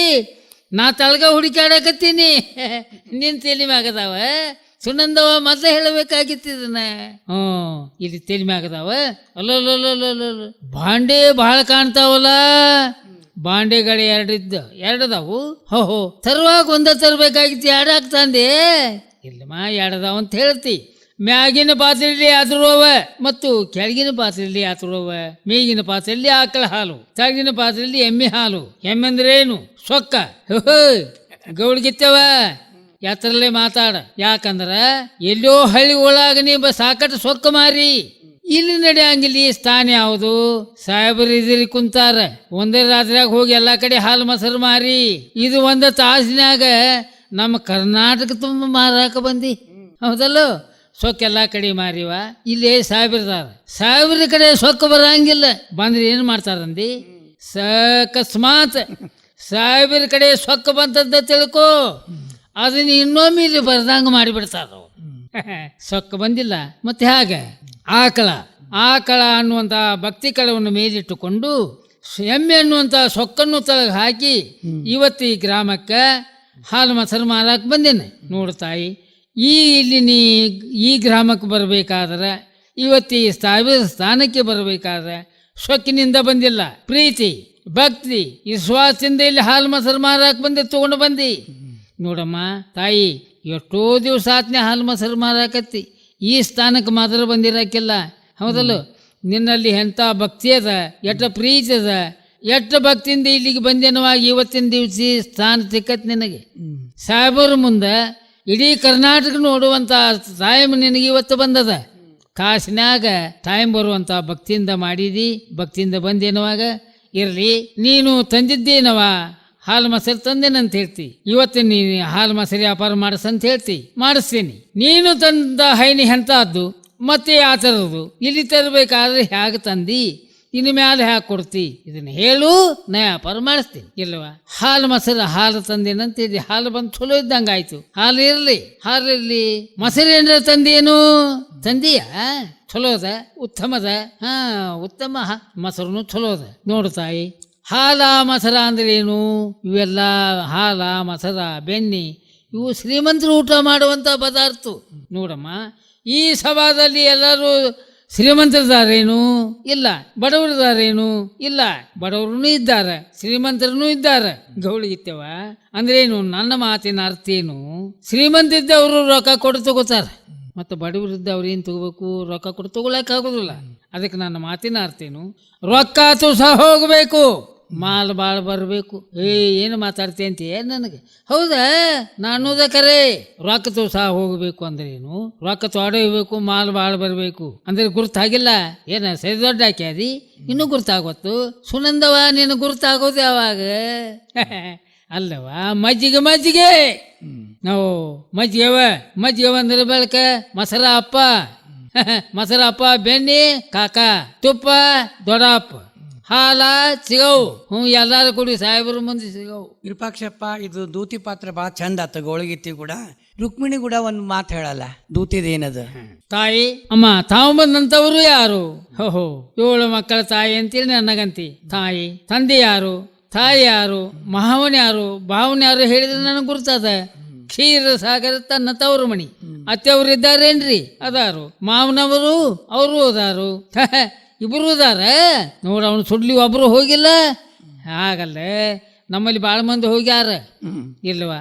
ನಾ ತಳಗ ಹುಡುಕಾಡಕತ್ತೀನಿ. ನಿನ್ ತಲೆ ಮ್ಯಾಗದಾವ. ಸುನಂದವ ಮೊದ್ಲ ಹೇಳಬೇಕಾಗಿತ್ತಿದನ. ಇಲ್ಲಿ ತಲೆ ಮ್ಯಾಗದಾವ. ಅಲ್ಲೋ ಬಾಂಡೆ ಬಹಳ ಕಾಣ್ತಾವಲ್ಲ. ಬಾಂಡೆಗಳು 2 ಅದಾವು. ಹೋ ತರುವಾಗ ಒಂದ ತರಬೇಕಾಗಿತ್ತು, 2 ಆಗ್ತಂದೆ. ಇಲ್ಲಮ್ಮ, 2 ಅದಾವ ಅಂತ ಹೇಳ್ತಿ. ಮ್ಯಾಗಿನ ಪಾತ್ರೆಯಲ್ಲಿ ಆತುರವ ಮತ್ತು ಕೆಳಗಿನ ಪಾತ್ರೆಯಲ್ಲಿ ಆತುರವ. ಮೇಗಿನ ಪಾತ್ರೆಯಲ್ಲಿ ಆಕಳ ಹಾಲು, ಕೆಳಗಿನ ಪಾತ್ರೆಯಲ್ಲಿ ಎಮ್ಮೆ ಹಾಲು. ಎಮ್ಮೆ ಅಂದ್ರೇನು? ಸೊಕ್ಕ. ಗೌಳಿಗಿತ್ತವ ಯಾತ್ರಲ್ಲೇ ಮಾತಾಡ. ಯಾಕಂದ್ರ ಎಲ್ಲೋ ಹಳ್ಳಿ ಒಳಗ ನೀ ಸಾಕಟ್ಟು ಸೊಕ್ಕ ಮಾರಿ. ಇಲ್ಲಿ ನಡೆಯಂಗಿಲ್ಲ. ಈ ಸ್ಥಾನ ಯಾವುದು? ಸಾಹೇಬರು ಇದ್ರಿ ಕುಂತಾರ. ಒಂದೇ ರಾತ್ರಿಯಾಗ ಹೋಗಿ ಎಲ್ಲಾ ಕಡೆ ಹಾಲು ಮೊಸರು ಮಾರಿ. ಇದು 1 ತಾಸಿನಾಗ ನಮ್ಮ ಕರ್ನಾಟಕ ತುಂಬ ಮಾರಾಕ ಬಂದಿ. ಹೌದಲ್ಲೋ? ಸೊಕ್ಕ ಎಲ್ಲಾ ಕಡೆ ಮಾರಿವ. ಇಲ್ಲಿ ಸಾಹೇಬ್ರ ಕಡೆ ಸೊಕ್ಕ ಬರಂಗಿಲ್ಲ. ಬಂದ್ರೆ ಏನ್ ಮಾಡ್ತಾರಂದಿ? ಅಕಸ್ಮಾತ್ ಸಾಹೇಬ್ರ ಕಡೆ ಸೊಕ್ಕ ಬಂತಂತ ತಿಳ್ಕೊ, ಅದನ್ನ ಇನ್ನೊಮ್ಮೆ ಇಲ್ಲಿ ಬರ್ದಂಗ ಮಾಡಿಬಿಡ್ತಾರ. ಸೊಕ್ಕ ಬಂದಿಲ್ಲ ಮತ್ತೆ ಹಾಗೆ ಆಕಳ ಅನ್ನುವಂಥ ಭಕ್ತಿ ಕಳವನ್ನು ಮೇಲಿಟ್ಟುಕೊಂಡು ಎಮ್ಮೆ ಅನ್ನುವಂಥ ಸೊಕ್ಕನ್ನು ತಳಗೆ ಹಾಕಿ ಇವತ್ತು ಈ ಗ್ರಾಮಕ್ಕೆ ಹಾಲು ಮೊಸರು ಮಾರಕ್ಕೆ ಬಂದೇನೆ. ನೋಡು ತಾಯಿ, ಇಲ್ಲಿ ನೀ ಈ ಗ್ರಾಮಕ್ಕೆ ಬರಬೇಕಾದ್ರೆ, ಇವತ್ತು ಈ ಸ್ಥಾನಕ್ಕೆ ಬರಬೇಕಾದ್ರೆ ಸೊಕ್ಕಿನಿಂದ ಬಂದಿಲ್ಲ. ಪ್ರೀತಿ, ಭಕ್ತಿ, ವಿಶ್ವಾಸದಿಂದ ಇಲ್ಲಿ ಹಾಲು ಮೊಸರು ಮಾರಕ್ಕೆ ಬಂದೆ, ತಗೊಂಡು ಬಂದಿ. ನೋಡಮ್ಮ ತಾಯಿ, ಎಷ್ಟೋ ದಿವಸ ಆತ್ನೇ ಹಾಲು ಮೊಸರು ಮಾರಾಕತ್ತಿ. ಈ ಸ್ಥಾನಕ್ಕೆ ಮಾತ್ರ ಬಂದಿರಕ್ಕಿಲ್ಲ. ಹೌದಲ್ಲ? ನಿನ್ನಲ್ಲಿ ಎಂಥ ಭಕ್ತಿ ಅದ, ಎಷ್ಟ ಪ್ರೀತಿ ಅದ, ಎಷ್ಟು ಭಕ್ತಿಯಿಂದ ಇಲ್ಲಿಗೆ ಬಂದೇನವಾಗಿ ಇವತ್ತಿನ ದಿವಸ ಸ್ಥಾನ ಸಿಕ್ಕತ್ ನಿನಗೆ. ಸಾಹೇಬರ ಮುಂದೆ ಇಡೀ ಕರ್ನಾಟಕ ನೋಡುವಂಥ ಟೈಮ್ ನಿನಗೆ ಇವತ್ತು ಬಂದದ. ಕಾಸಿನಾಗ ಟೈಮ್ ಬರುವಂಥ ಭಕ್ತಿಯಿಂದ ಮಾಡಿದಿ, ಭಕ್ತಿಯಿಂದ ಬಂದೇನವಾಗ. ಇರಲಿ, ನೀನು ತಂದಿದ್ದೇನವ ಹಾಲು ಮೊಸರು ತಂದೇನಂತ ಹೇಳ್ತಿ. ಇವತ್ತು ನೀನು ಹಾಲು ಮೊಸರು ವ್ಯಾಪಾರ ಮಾಡಿಸಂತ ಹೇಳ್ತಿ, ಮಾಡಿಸ್ತೀನಿ. ನೀನು ತಂದ ಹೈನಿ ಎಂತದ್ದು ಮತ್ತೆ ಆ ಥರದ್ದು ಇಲ್ಲಿ ತರಬೇಕಾದ್ರೆ ಹೇಗೆ ತಂದಿ, ಇನ್ನು ಮ್ಯಾಲೆ ಹ್ಯಾಕೆ ಕೊಡ್ತಿ? ಇದನ್ನ ಹೇಳು, ನಾ ವ್ಯಾಪಾರ ಮಾಡಿಸ್ತೀನಿ. ಇಲ್ವಾ? ಹಾಲು ತಂದೇನಂತಿದ್ದಿ. ಹಾಲು ಬಂದು ಚಲೋ ಇದ್ದಂಗ ಆಯ್ತು. ಹಾಲು ಇರ್ಲಿ ಮೊಸರು ಏನಾರ ತಂದೇನು? ತಂದೀಯ? ಚಲೋ ಅದ, ಉತ್ತಮದ. ಉತ್ತಮ ಮೊಸರು ಚಲೋ ಅದ. ನೋಡು ತಾಯಿ, ಹಾಲ ಮೊಸರ ಅಂದ್ರೆ ಏನು? ಇವೆಲ್ಲ ಹಾಲ ಮೊಸರ ಬೆಣ್ಣೆ ಇವು ಶ್ರೀಮಂತರು ಊಟ ಮಾಡುವಂಥ ಪದಾರ್ಥ. ನೋಡಮ್ಮ, ಈ ಸಭಾದಲ್ಲಿ ಎಲ್ಲರೂ ಶ್ರೀಮಂತರಿದ್ದಾರೇನು? ಇಲ್ಲ. ಬಡವರಿದ್ದಾರೇನು? ಇಲ್ಲ. ಬಡವರೂ ಇದ್ದಾರೆ, ಶ್ರೀಮಂತರೂ ಇದ್ದಾರೆ. ಗೌಳಿಗಿತ್ತವ ಅಂದ್ರೇನು? ನನ್ನ ಮಾತಿನ ಅರ್ಥ ಏನು? ಶ್ರೀಮಂತ ಇದ್ದವರು ರೊಕ್ಕ ಕೊಟ್ಟು ತಗೋತಾರ, ಮತ್ತು ಬಡವರಿದ್ದವ್ರು ಏನು ತಗೋಬೇಕು? ರೊಕ್ಕ ಕೊಟ್ಟು ತಗೊಳಕ್ ಆಗೋದಿಲ್ಲ. ಅದಕ್ಕೆ ನನ್ನ ಮಾತಿನ ಅರ್ಥ ಏನು? ರೊಕ್ಕ ಸಹ ಹೋಗಬೇಕು, ಮಾಲ್ ಭಾಳ ಬರಬೇಕು. ಏನು ಮಾತಾಡ್ತಿ ಅಂತೀಯ ನನಗೆ? ಹೌದಾ? ನಾನು ಕರೆ. ರೊಕ್ಕ ಸಹ ಹೋಗಬೇಕು ಅಂದ್ರೆ ಏನು? ರೊಕ್ಕ ತೊಡಬೇಕು, ಮಾಲ್ ಭಾಳ ಬರಬೇಕು ಅಂದ್ರೆ ಗುರ್ತಾಗಿಲ್ಲ ಏನ? ಸರಿ ದೊಡ್ಡ ಹಾಕ್ಯಾದಿ, ಇನ್ನೂ ಗುರ್ತಾಗೋತ್ತು. ಸುನಂದವ, ನೀನು ಗುರ್ತಾಗೋದು ಯಾವಾಗ? ಅಲ್ಲವಾ? ಮಜ್ಜಿಗೆ ನಾವು ಮಜ್ಜಿಗೆ ಅಂದ್ರೆ ಬೆಳಕ ಮೊಸರಪ್ಪ, ಬೆಣ್ಣೆ ಕಾಕ, ತುಪ್ಪ ದೊಡ್ಡಪ್ಪ. ಹಾಲ ಸಿಗವು. ಎಲ್ಲಾರು ಕೂಡಿ ಸಾಹೇಬರು ಮಂದಿ ಸಿಗವು. ವಿರೂಪಾಕ್ಷಪ್ಪ, ಇದು ದೂತಿ ಪಾತ್ರ ಭಾಳ ಚಂದ ಆತ. ಗೋಳಗಿತ್ತಿ ಕೂಡ ರುಕ್ಮಿಣಿ ಕೂಡ ಒಂದು ಮಾತು ಹೇಳಲ್ಲ, ದೂತಿದೇನದು. ತಾಯಿ ಅಮ್ಮ ತಾವು ಬಂದಂತವರು ಯಾರು? ಹೋ 7 ಮಕ್ಕಳ ತಾಯಿ ಅಂತೇಳಿ ನನಗಂತಿ. ತಾಯಿ ತಂದೆ ಯಾರು, ತಾಯಿ ಯಾರು, ಮಹಾವನ್ ಯಾರು, ಭಾವನ್ ಯಾರು ಹೇಳಿದ್ರೆ ನನಗೆ ಗುರ್ತದ. ಕ್ಷೀರ ಸಾಗರ ತನ್ನ ತವರು ಮಣಿ. ಅತ್ತೆಯವರು ಇದ್ದಾರೇನ್ರಿ? ಅದಾರು. ಮಾವನವರು ಅವರು ಅದಾರು. ಇಬ್ರು ಅದಾರ ನೋಡ. ಅವನು ಸುಡ್ಲಿ ಒಬ್ರು ಹೋಗಿಲ್ಲ. ಹಾಗಲ್ಲ, ನಮ್ಮಲ್ಲಿ ಬಾಳ ಮಂದಿ ಹೋಗ್ಯಾರ ಇಲ್ವಾ?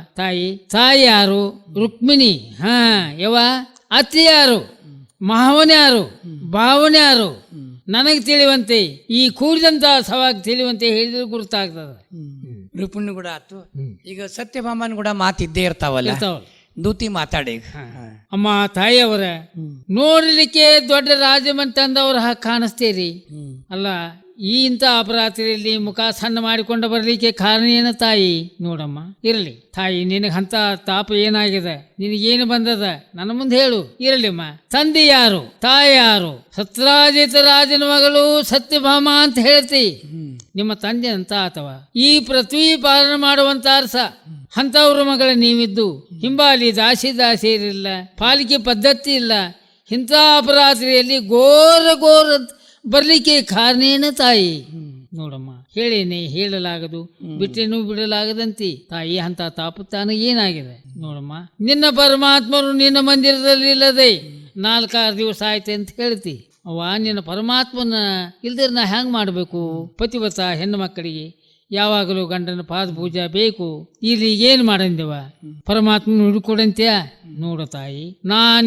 ತಾಯಿ ಯಾರು? ರುಕ್ಮಿಣಿ. ಯವ ಅತ್ತಿ ಯಾರು, ಮಾವನ ಯಾರು, ಭಾವನ ಯಾರು ನನಗೆ ತಿಳಿವಂತೆ, ಈ ಕೂಡಿದಂತ ಸವಾಗ ತಿಳಿವಂತೆ ಹೇಳಿದ್ರೆ ಗುರುತಾಗ್ತದ. ರುಕ್ಮಿಣಿ ಕೂಡ ಆತು. ಈಗ ಸತ್ಯಭಾಮನ್ ಕೂಡ ಮಾತಿದ್ದೇ ಇರ್ತಾವಲ್ಲ, ದೂತಿ ಮಾತಾಡಿ. ಅಮ್ಮ ತಾಯಿಯವರ ನೋಡ್ಲಿಕ್ಕೆ ದೊಡ್ಡ ರಾಜಮಂತಂದವ್ರ ಕಾಣಿಸ್ತೀರಿ ಅಲ್ಲ. ಈ ಇಂಥ ಅಪರಾತ್ರಿಯಲ್ಲಿ ಮುಖ ಸಣ್ಣ ಮಾಡಿಕೊಂಡು ಬರ್ಲಿಕ್ಕೆ ಕಾರಣ ಏನು ತಾಯಿ? ನೋಡಮ್ಮ, ಇರಲಿ ತಾಯಿ, ನಿನಗೆ ಅಂತ ತಾಪ ಏನಾಗಿದೆ, ನಿನಗೇನು ಬಂದದ ನನ್ನ ಮುಂದೆ ಹೇಳು. ಇರಲಿಮ್ಮ, ತಂದೆ ಯಾರು, ತಾಯಿ ಯಾರು? ಸತ್ರಾಜಿತ ರಾಜನ ಮಗಳು ಸತ್ಯಭಾಮ ಅಂತ ಹೇಳ್ತಿ. ನಿಮ್ಮ ತಂದೆ ಅಂತ ಅಥವಾ ಈ ಪೃಥ್ವಿ ಪಾಲನೆ ಮಾಡುವಂತ ಅರಸ ಅಂತವ್ರ ಮಗಳ ನೀವಿದ್ದು ಹಿಂಬಾಲಿ ದಾಸಿಯರಿಲ್ಲ, ಪಾಲಿಕೆ ಪದ್ಧತಿ ಇಲ್ಲ. ಇಂಥ ಅಪರಾತ್ರಿಯಲ್ಲಿ ಘೋರ ಬರ್ಲಿಕ್ಕೆ ಕಾರಣೇನ ತಾಯಿ? ನೋಡಮ್ಮ, ಹೇಳೇನೆ ಹೇಳಲಾಗದು, ಬಿಟ್ಟೇನು ಬಿಡಲಾಗದಂತಿ. ತಾಯಿ ಅಂತ ತಾಪುತ್ತಾನ ಏನಾಗಿದೆ ನೋಡಮ್ಮ. ನಿನ್ನ ಪರಮಾತ್ಮರು ನಿನ್ನ ಮಂದಿರದಲ್ಲಿ ಇಲ್ಲದೆ 4-6 ದಿವಸ ಆಯ್ತು ಅಂತ ಹೇಳ್ತಿ. ಅವ್ವ, ನಿನ್ನ ಪರಮಾತ್ಮನ ಇಲ್ದಿರ ನಾ ಹ್ಯಾಂಗ್ ಮಾಡಬೇಕು? ಪತಿವತ ಹೆಣ್ಣು ಮಕ್ಕಳಿಗೆ ಯಾವಾಗಲೂ ಗಂಡನ ಪಾದ ಪೂಜಾ ಬೇಕು. ಇಲ್ಲಿ ಏನು ಮಾಡಂದೇವ? ಪರಮಾತ್ಮನ ಹುಡುಕೊಡಂತ್ಯ? ನೋಡು ತಾಯಿ,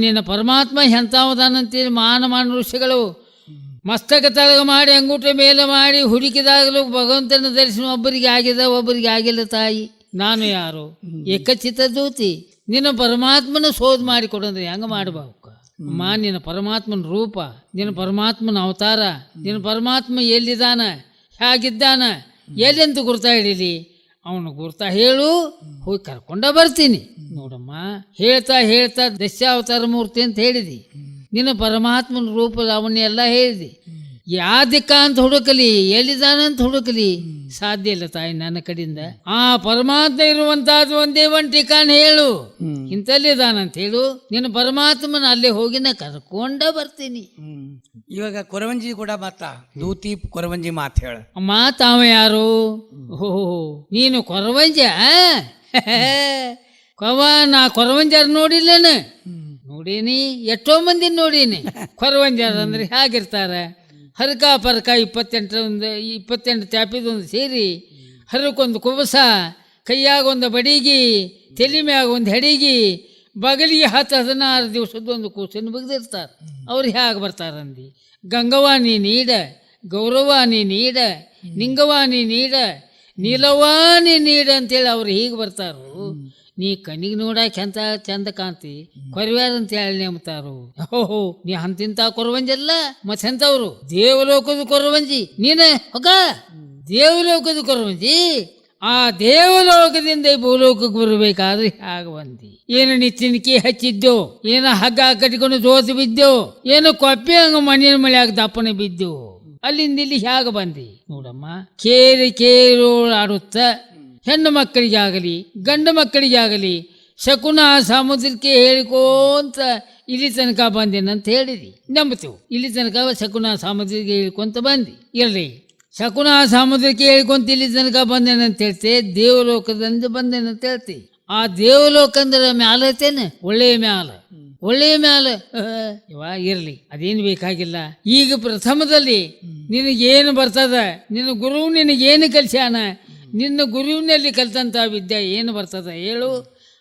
ನಿನ್ನ ಪರಮಾತ್ಮ ಎಂತಾವದಾನಂತೇಳಿ ಮಾನ ಋಷಿಗಳು ಮಸ್ತಕ ತಳಗ ಮಾಡಿ ಅಂಗೂಟ ಮೇಲೆ ಮಾಡಿ ಹುಡುಕಿದಾಗಲೂ ಭಗವಂತನ ದರ್ಶನ ಒಬ್ಬರಿಗೆ ಆಗಿದೆ, ಒಬ್ಬರಿಗೆ ಆಗಿಲ್ಲ. ತಾಯಿ, ನಾನು ಯಾರು? ಏಕಚಿತ್ತ ದೂತಿ. ನಿನ್ನ ಪರಮಾತ್ಮನ ಶೋಧ ಮಾಡಿ ಕೊಡಂದ್ರೆ ಹೆಂಗ ಮಾಡಬೇಕು? ಅಮ್ಮ, ನಿನ್ನ ಪರಮಾತ್ಮನ ರೂಪ, ನಿನ್ನ ಪರಮಾತ್ಮನ ಅವತಾರ, ನಿನ್ನ ಪರಮಾತ್ಮ ಎಲ್ಲಿದ್ದಾನ, ಹೇಗಿದ್ದಾನ, ಎಲ್ಲೆಂತ ಗುರ್ತಾ ಹಿಡೀಲಿ? ಅವನು ಗುರ್ತಾ ಹೇಳು, ಹೋಗಿ ಕರ್ಕೊಂಡ ಬರ್ತೀನಿ. ನೋಡಮ್ಮ, ಹೇಳ್ತಾ ದಶಾವತಾರ ಮೂರ್ತಿ ಅಂತ ಹೇಳಿದಿ. ನಿನ್ನ ಪರಮಾತ್ಮನ ರೂಪದ ಅವನ್ನ ಎಲ್ಲ ಹೇಳಿದಿ. ಯಾವ ದಿಕ್ಕ ಅಂತ ಹುಡುಕಲಿ, ಎಲ್ಲಿದ್ದಾನಂತ ಹುಡುಕಲಿ, ಸಾಧ್ಯ ಇಲ್ಲ ತಾಯಿ ನನ್ನ ಕಡೆಯಿಂದ. ಆ ಪರಮಾತ್ಮ ಇರುವಂತಹದ್ದು ಒಂದೇ ಒಂದು ಠಿಕಾಣ ಹೇಳು, ಇಂತಲ್ಲಿದ್ದಾನಂತ ಹೇಳು. ನಿನ್ನ ಪರಮಾತ್ಮನ ಅಲ್ಲೇ ಹೋಗಿ ನಾ ಕರ್ಕೊಂಡ ಬರ್ತೀನಿ. ಇವಾಗ ಕೊರವಂಜಿ ಕೂಡ ಮತ್ತ ದೂತಿ ಕೊರವಂಜಿ ಮಾತು ಹೇಳ. ಅಮ್ಮ, ತಾವ ಯಾರು? ನೀನು ಕೊರವಂಜ? ನಾ ಕೊರವಂಜಾರ ನೋಡಿಲ್ಲೇನ? ನೋಡೀನಿ, ಎಷ್ಟೋ ಮಂದಿ ನೋಡೀನಿ. ಕೊರವಂಜಾರ ಅಂದ್ರೆ ಹೇಗಿರ್ತಾರ? ಹರಕ ಪರಕ 28 ತ್ಯಾಪಿದೊಂದು ಸೇರಿ, ಹರಕೊಂದು ಕುಬಸ, ಕೈಯಾಗೊಂದು ಬಡಿಗಿ, ತಲೆ ಮ್ಯಾಗ ಒಂದು ಹೆಡಿಗಿ, ಬಗಲಿಗೆ 10-16 ದಿವಸದೊಂದು ಕೂಸನ್ನು ಬಗ್ದಿರ್ತಾರೆ. ಅವ್ರು ಹೇಗೆ ಬರ್ತಾರಂದಿ? ಗಂಗವಾಣಿ ನೀಡ, ಗೌರವಾಣಿ ನೀಡ, ನಿಂಗವಾಣಿ ನೀಡ, ನೀಲವಾಣಿ ನೀಡ ಅಂತೇಳಿ ಅವ್ರು ಹೀಗೆ ಬರ್ತಾರು. ನೀ ಕಣ್ಣಿಗೆ ನೋಡಾಕ ಎಂತ ಚಂದ ಕಾಂತಿ, ಕೊರವ್ಯಾರ ಅಂತ ಹೇಳಿ ನೇಮ್ತಾರು. ಓಹೋ, ನೀ ಅಂತಿಂತ ಕೊರವಂಜಲ್ಲ ಮತ್ತೆಂತವ್ರು ದೇವಲೋಕದ ಕೊರವಂಜಿ ನೀನ. ಹೊಗ ದೇವಲೋಕದ ಕೊರವಂಜಿ, ಆ ದೇವಲೋಕದಿಂದ ಭೂಲೋಕಕ್ಕೆ ಬರಬೇಕಾದ್ರೆ ಹೇಗೆ ಬಂದಿ? ಏನು ನಿಚ್ಚಿನಿಕೆ ಹಚ್ಚಿದ್ದೋ, ಏನೋ ಹಗ್ಗ ಕಟ್ಕೊಂಡು ಜೋತು ಬಿದ್ದೋ, ಏನೋ ಕೊಪ್ಪೆ ಹಂಗ ಮಣ್ಣಿನ ಮಳೆಯಾಗ ದಪ್ಪನೆ ಬಿದ್ದು, ಅಲ್ಲಿಂದ ಇಲ್ಲಿ ಹೇಗೆ ಬಂದಿ? ನೋಡಮ್ಮ, ಕೇರೋಳಾಡುತ್ತ ಹೆಣ್ಣು ಮಕ್ಕಳಿಗಾಗಲಿ ಗಂಡು ಮಕ್ಕಳಿಗಾಗಲಿ ಶಕುನ ಸಮುದ್ರಕ್ಕೆ ಹೇಳಿಕೋಂತ ಇಲ್ಲಿ ತನಕ ಬಂದೇನಂತ ಹೇಳಿದಿ, ನಂಬ್ತೀವಿ. ಇಲ್ಲಿ ತನಕ ಶಕುನ ಸಮುದ್ರಕ್ಕೆ ಹೇಳ್ಕೊಂತ ಬಂದಿ. ಇರ್ಲಿ, ಶಕುನ ಸಮುದ್ರಕ್ಕೆ ಹೇಳ್ಕೊಂತ ಇಲ್ಲಿ ತನಕ ಬಂದೇನಂತ ಹೇಳ್ತೆ, ದೇವಲೋಕದಿಂದ ಬಂದೇನಂತ ಹೇಳ್ತಿ. ಆ ದೇವಲೋಕ ಅಂದ್ರೆ ಮ್ಯಾಲ ಐತೇನೆ, ಒಳ್ಳೆಯ ಮ್ಯಾಲ ಇರ್ಲಿ, ಅದೇನು ಬೇಕಾಗಿಲ್ಲ. ಈಗ ಪ್ರಥಮದಲ್ಲಿ ನಿನಗೇನು ಬರ್ತದ? ನಿನ್ನ ಗುರು ನಿನಗೇನು ಕಲ್ಸ್ಯಾನ? ನಿನ್ನ ಗುರುವಿನಲ್ಲಿ ಕಲ್ತಂತ ವಿದ್ಯೆ ಏನು ಬರ್ತದ ಹೇಳು,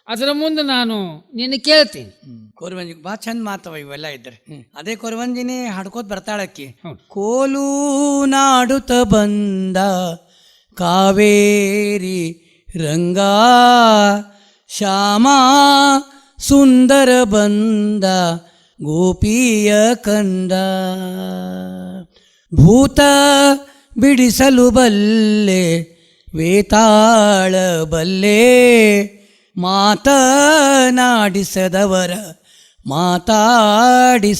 ಅದರ ಮುಂದೆ ನಾನು ನಿನ್ನ ಕೇಳ್ತೀನಿ. ಕೊರವಂಜಿ ಬಾ ಚಂದ ಮಾತವ ಇವೆಲ್ಲ ಇದ್ರೆ. ಅದೇ ಕೊರವಂಜಿನೇ ಹಾಡ್ಕೋತ ಬರ್ತಾಳಕ್ಕಿ. ಕೋಲು ನಾಡುತ್ತ ಬಂದ ಕಾವೇರಿ ರಂಗ, ಶ್ಯಾಮ ಸುಂದರ ಬಂದ ಗೋಪಿಯ ಕಂದ, ಭೂತ ಬಿಡಿಸಲು ಬಲ್ಲೆ ವೇತಾಳ ಬಲ್ಲೆ, ಮಾತನಾಡಿಸದವರ ಮಾತಾಡಿಸಬಲ್ಲೆ,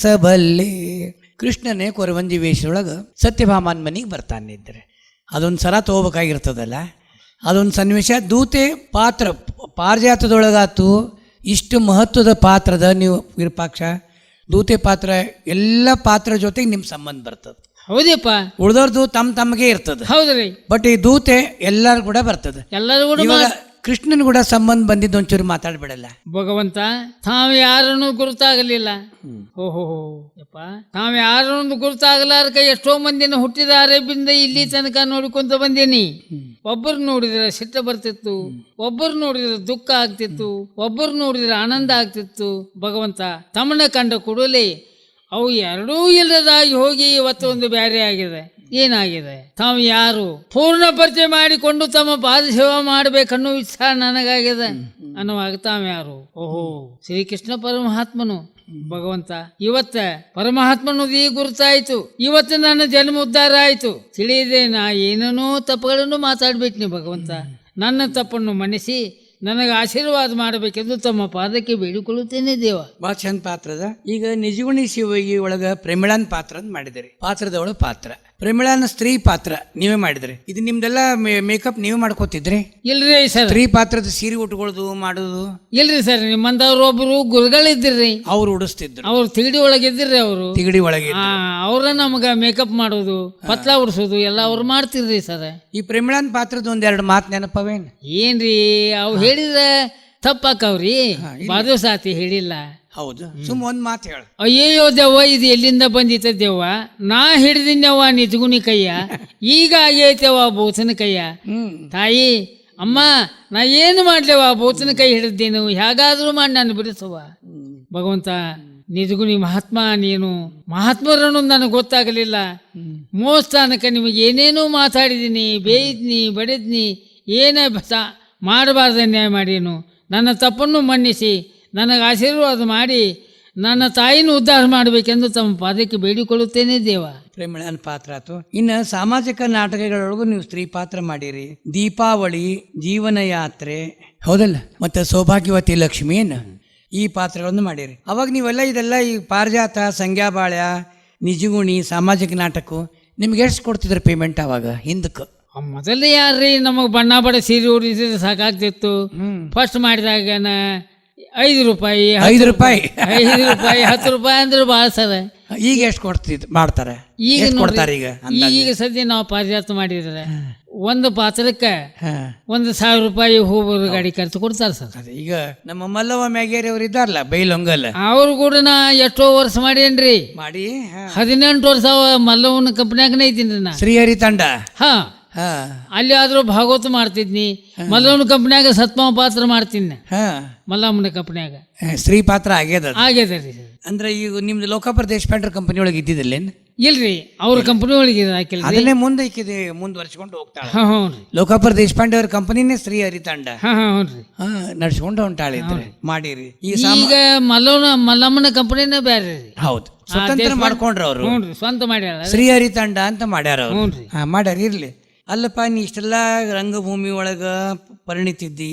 ಕೃಷ್ಣನೇ ಕೊರವಂಜಿ ವೇಷದೊಳಗೆ ಸತ್ಯಭಾಮನ ಮನೆಗೆ ಬರ್ತಾನಿದ್ರೆ ಅದೊಂದು ಸರ ತೊಗೋಬೇಕಾಗಿರ್ತದಲ್ಲ, ಅದೊಂದು ಸನ್ನಿವೇಶ. ದೂತೆ ಪಾತ್ರ ಪಾರಿಜಾತದೊಳಗಾತು ಇಷ್ಟು ಮಹತ್ವದ ಪಾತ್ರದ ನೀವು ವಿರೂಪಾಕ್ಷ ದೂತೆ ಪಾತ್ರ ಎಲ್ಲ ಪಾತ್ರ ಜೊತೆಗೆ ನಿಮ್ಮ ಸಂಬಂಧ ಬರ್ತದೆ. ಹೌದಪ್ಪ, ಉಳ್ದವ್ರದ್ದು ತಮಗೆ ಇರ್ತದೆ. ಹೌದ್ರಿ, ಬಟ್ ಈ ದೂತೆ ಎಲ್ಲರೂ ಕೂಡ ಬರ್ತದೆ. ಎಲ್ಲರೂ ಕೂಡ ಇವಾಗ ಕೃಷ್ಣನ್ ಕೂಡ ಸಂಬಂಧ ಬಂದಿದ್ದು ಒಂಚೂರು ಮಾತಾಡ್ಬಿಡಲ್ಲ. ಭಗವಂತ ತಾವು ಯಾರನ್ನು ಗುರುತಾಗಲಿಲ್ಲ. ಓಹೋ ಯಪ್ಪ, ತಾವು ಯಾರನ್ನು ಗುರುತಾಗಲಾರ್ಕ ಎಷ್ಟೋ ಮಂದಿನ ಹುಟ್ಟಿದ ಅರೇಬಿಂದ ಇಲ್ಲಿ ತನಕ ನೋಡಿಕೊಂತ ಬಂದೇನಿ. ಒಬ್ಬರು ನೋಡಿದ್ರೆ ಸಿಟ್ಟ ಬರ್ತಿತ್ತು, ಒಬ್ಬರು ನೋಡಿದ್ರೆ ದುಃಖ ಆಗ್ತಿತ್ತು, ಒಬ್ಬರು ನೋಡಿದ್ರೆ ಆನಂದ ಆಗ್ತಿತ್ತು. ಭಗವಂತ ತಮ್ಮನ್ನ ಕಂಡ ಕೂಡಲೇ ಅವು ಎರಡೂ ಇಲ್ಲದಾಗಿ ಹೋಗಿ ಇವತ್ತು ಒಂದು ಬ್ಯಾರೆ ಆಗಿದೆ. ಏನಾಗಿದೆ? ತಾವು ಯಾರು ಪೂರ್ಣ ಪರಿಚಯ ಮಾಡಿಕೊಂಡು ತಮ್ಮ ಪಾದ ಸೇವಾ ಮಾಡಬೇಕನ್ನೋ ಉತ್ಸಾಹ ನನಗಾಗಿದೆ ಅನ್ನುವಾಗ ತಾವು ಯಾರು? ಓಹೋ, ಶ್ರೀಕೃಷ್ಣ ಪರಮಾತ್ಮನು. ಭಗವಂತ ಇವತ್ತ ಪರಮಾತ್ಮನದು ಈ ಗುರುತಾಯ್ತು. ಇವತ್ತು ನನ್ನ ಜನ್ಮ ಉದ್ಧಾರ ಆಯ್ತು. ತಿಳಿಯದೆ ನಾ ಏನೇನೋ ತಪ್ಪುಗಳನ್ನು ಮಾತಾಡ್ಬಿಟ್ನಿ. ಭಗವಂತ ನನ್ನ ತಪ್ಪನ್ನು ಮನ್ನಿಸಿ ನನಗೆ ಆಶೀರ್ವಾದ ಮಾಡಬೇಕೆಂದು ತಮ್ಮ ಪಾದಕ್ಕೆ ಬೇಡಿಕೊಳ್ಳುತ್ತೇನೆ ದೇವ. ಭಾಳ ಚಂದ ಪಾತ್ರದ. ಈಗ ನಿಜಗುಣಿ ಶಿವಗಿ ಒಳಗ ಪ್ರೇಮಿಳಾನ್ ಪಾತ್ರ ಅಂತ ಮಾಡಿದಿರಿ. ಪಾತ್ರದ ಒಳಗೆ ಪಾತ್ರ ಪ್ರೇಮಿಳಾನ ಸ್ತ್ರೀ ಪಾತ್ರ ನೀವೇ ಮಾಡಿದ್ರಿ. ಇದು ನಿಮ್ದೆಲ್ಲ ಮೇಕಪ್ ನೀವೇ ಮಾಡ್ಕೋತಿದ್ರಿ? ಇಲ್ರಿ ಸರ್, ಸ್ತ್ರೀ ಪಾತ್ರದ ಸೀರೆ ಉಟ್ಕೊಳ್ಳೋದು ಮಾಡೋದು ಇಲ್ರಿ ಸರ್. ನಿಮ್ಮಂತವ್ರು ಒಬ್ರು ಗುರುಗಳಿದ್ದಿರ್ರಿ, ಅವ್ರು ಉಡಿಸ್ತಿದ್ರು. ಅವ್ರು ತಿಗಡಿ ಒಳಗಿದ್ದಿರ್ರಿ. ಅವರು ತಿಗಡಿ ಒಳಗೆ ಅವ್ರ ನಮ್ಗ ಮೇಕಪ್ ಮಾಡೋದು, ಪತ್ಲ ಉಡ್ಸೋದು ಎಲ್ಲ ಅವ್ರು ಮಾಡ್ತಿರ್ರಿ ಸರ್. ಈ ಪ್ರೇಮಿಳಾನ್ ಪಾತ್ರದ ಒಂದೆರಡು ಮಾತು ನೆನಪವೇನು? ಏನ್ರಿ ಅವು ಹೇಳಿದ್ರೆ ತಪ್ಪಾಕವ್ರಿ. ಬಾದು ಸಾತಿ ಹೇಳಿಲ್ಲ. ಹೌದು, ಸುಮ್ ಒಂದ್ ಮಾತು ಹೇಳ. ಅಯ್ಯಯ್ಯೋ ದೆವ್ವ, ಇದು ಎಲ್ಲಿಂದ ಬಂದಿತ್ತ ದೆವ್ವ? ನಾ ಹಿಡ್ದಿನ್ಯವ್ವ ನಿಜಗುಣಿ ಕೈಯ, ಈಗ ಆಗೈತೆವ ಬೋಚನ ಕೈಯ. ತಾಯಿ ಅಮ್ಮ, ನಾ ಏನು ಮಾಡ್ಲೇವ? ಬೋಚನ ಕೈ ಹಿಡಿದೇನು, ಹೇಗಾದ್ರೂ ಮಾಡಿ ನಾನು ಬಿಡಿಸುವ. ಭಗವಂತ ನಿಜಗುಣಿ ಮಹಾತ್ಮ ನೀನು. ಮಹಾತ್ಮರನ್ನು ನನಗೆ ಗೊತ್ತಾಗಲಿಲ್ಲ. ಮೋಸ್ತಾನಕ ನಿಮಗೆ ಏನೇನೋ ಮಾತಾಡಿದೀನಿ, ಬೇಯಿದ್ನಿ, ಬಡಿದ್ನಿ, ಏನೇ ಮಾಡಬಾರ್ದ ನ್ಯಾಯ ಮಾಡೀನು. ನನ್ನ ತಪ್ಪನ್ನು ಮನ್ನಿಸಿ ನನಗೆ ಆಶೀರ್ವಾದ ಮಾಡಿ ನನ್ನ ತಾಯಿನ ಉದ್ಧಾರ ಮಾಡಬೇಕೆಂದು ತಮ್ಮ ಪಾದಕ್ಕೆ ಬೇಡಿಕೊಳ್ಳುತ್ತೇನೆ ದೇವ. ಪ್ರೇಮಿಳಾನ್ ಪಾತ್ರ ಆತು. ಇನ್ನು ಸಾಮಾಜಿಕ ನಾಟಕಗಳೊಳಗೂ ನೀವು ಸ್ತ್ರೀ ಪಾತ್ರ ಮಾಡಿರಿ. ದೀಪಾವಳಿ, ಜೀವನ ಯಾತ್ರೆ, ಹೌದಲ್ಲ, ಮತ್ತೆ ಸೌಭಾಗ್ಯವತಿ ಲಕ್ಷ್ಮೀನ್ ಈ ಪಾತ್ರಗಳನ್ನು ಮಾಡಿರಿ. ಅವಾಗ ನೀವೆಲ್ಲ ಇದೆಲ್ಲ ಈ ಪಾರಿಜಾತ, ಸಂಗ್ಯಾಬಾಳ್ಯ, ನಿಜಗುಣಿ, ಸಾಮಾಜಿಕ ನಾಟಕ ನಿಮ್ಗೆ ಎಷ್ಟು ಕೊಡ್ತಿದ್ರು ಪೇಮೆಂಟ್ ಅವಾಗ ಹಿಂದಕ್ಕೆ? ಮೊದಲೇ ಯಾರ್ರಿ ನಮಗೆ ಬಣ್ಣ ಬಡ ಸೀರೆ ಉಡಿಸಿದ್ರೆ ಸಾಕಾಗ್ತಿತ್ತು. ಫಸ್ಟ್ ಮಾಡಿದಾಗ 5 ರೂಪಾಯಿ, 5 ರೂಪಾಯಿ, 5 ರೂಪಾಯಿ, 10 ರೂಪಾಯಿ ಅಂದ್ರೆ ಭಾಳ ಸರ. ಈಗ ಎಷ್ಟು ಕೊಡ್ತಿದ್ ಮಾಡ್ತಾರೆ? ಈಗ ಕೊಡ್ತಾರೆ ಈಗ ಸದ್ಯ ನಾವು ಪಾರಿಜಾತ ಮಾಡಿದ್ರೆ ಒಂದು ಪಾತ್ರಕ್ಕೆ 1,000 ರೂಪಾಯಿ ಹೂಬರು ಗಾಡಿ ಖರ್ಚು ಕೊಡ್ತಾರೆ ಸರ್. ಈಗ ನಮ್ಮ ಮಲ್ಲವ್ವ ಮ್ಯಾಗೇರಿ ಅವ್ರು ಇದ್ದಾರಲ್ಲ ಬೈಲೊಂಗಲ್, ಅವ್ರು ಕೂಡ ನಾ ಎಷ್ಟೋ ವರ್ಷ ಮಾಡೇನ್ರಿ. ಮಾಡಿ 18 ವರ್ಷ ಮಲ್ಲವನ ಕಂಪ್ನ್ಯಾಗನೇ ಇದ್ದೀನಿ ನಾ. ಶ್ರೀಹರಿ ತಂಡ. ಅಲ್ಲಿ ಆದ್ರೂ ಭಾಗವತ ಮಾಡ್ತಿದ್ನಿ. ಮಲ್ಲವನ ಕಂಪ್ನ್ಯಾಗ ಸತ್ಮ ಪಾತ್ರ ಮಾಡ್ತೀನಿ. ಮಲ್ಲಮ್ಮನ ಕಂಪ್ನ್ಯಾಗ ಸ್ತ್ರೀ ಪಾತ್ರ ಆಗ್ಯದ್ರಿ. ಅಂದ್ರೆ ಈಗ ನಿಮ್ದು ಲೋಕಾಪುರ ದೇಶಪಾಂಡ್ರ ಕಂಪನಿ ಒಳಗೆ ಇದ್ದಿದ್ದಿಲ್ಲೇನು? ಇಲ್ರಿ, ಅವ್ರ ಕಂಪನಿ ಒಳಗೆ ಅದನ್ನೇ ಮುಂದುವರ್ಸ್ಕೊಂಡು ಹೋಗ್ತಾಳೆ. ಲೋಕಾಪುರ ದೇಶಪಾಂಡೆ ಅವ್ರ ಕಂಪನಿನೇ ಶ್ರೀಹರಿ ತಂಡ ನಡ್ಸ್ಕೊಂಡು ಹೊಂಟಾಳಿದ್ರೆ ಮಾಡಿರಿ. ಈಗ ಮಲ್ಲಮ್ಮನ ಕಂಪನಿನೇ ಬೇರೆ. ಹೌದು, ಸ್ವತಂತ್ರ ಮಾಡ್ಕೊಂಡ್ರ ಅವರು, ಸ್ವಂತ ಮಾಡ್ಯಾರ. ಶ್ರೀಹರಿ ತಂಡ ಅಂತ ಮಾಡ್ಯಾರ ಅವ್ರು. ಮಾಡ್ಯಾರ. ಇರ್ಲಿ. ಅಲ್ಲಪ್ಪ, ನೀ ಇಷ್ಟೆಲ್ಲ ರಂಗಭೂಮಿ ಒಳಗ ಪರಿಣಿತಿದ್ದಿ,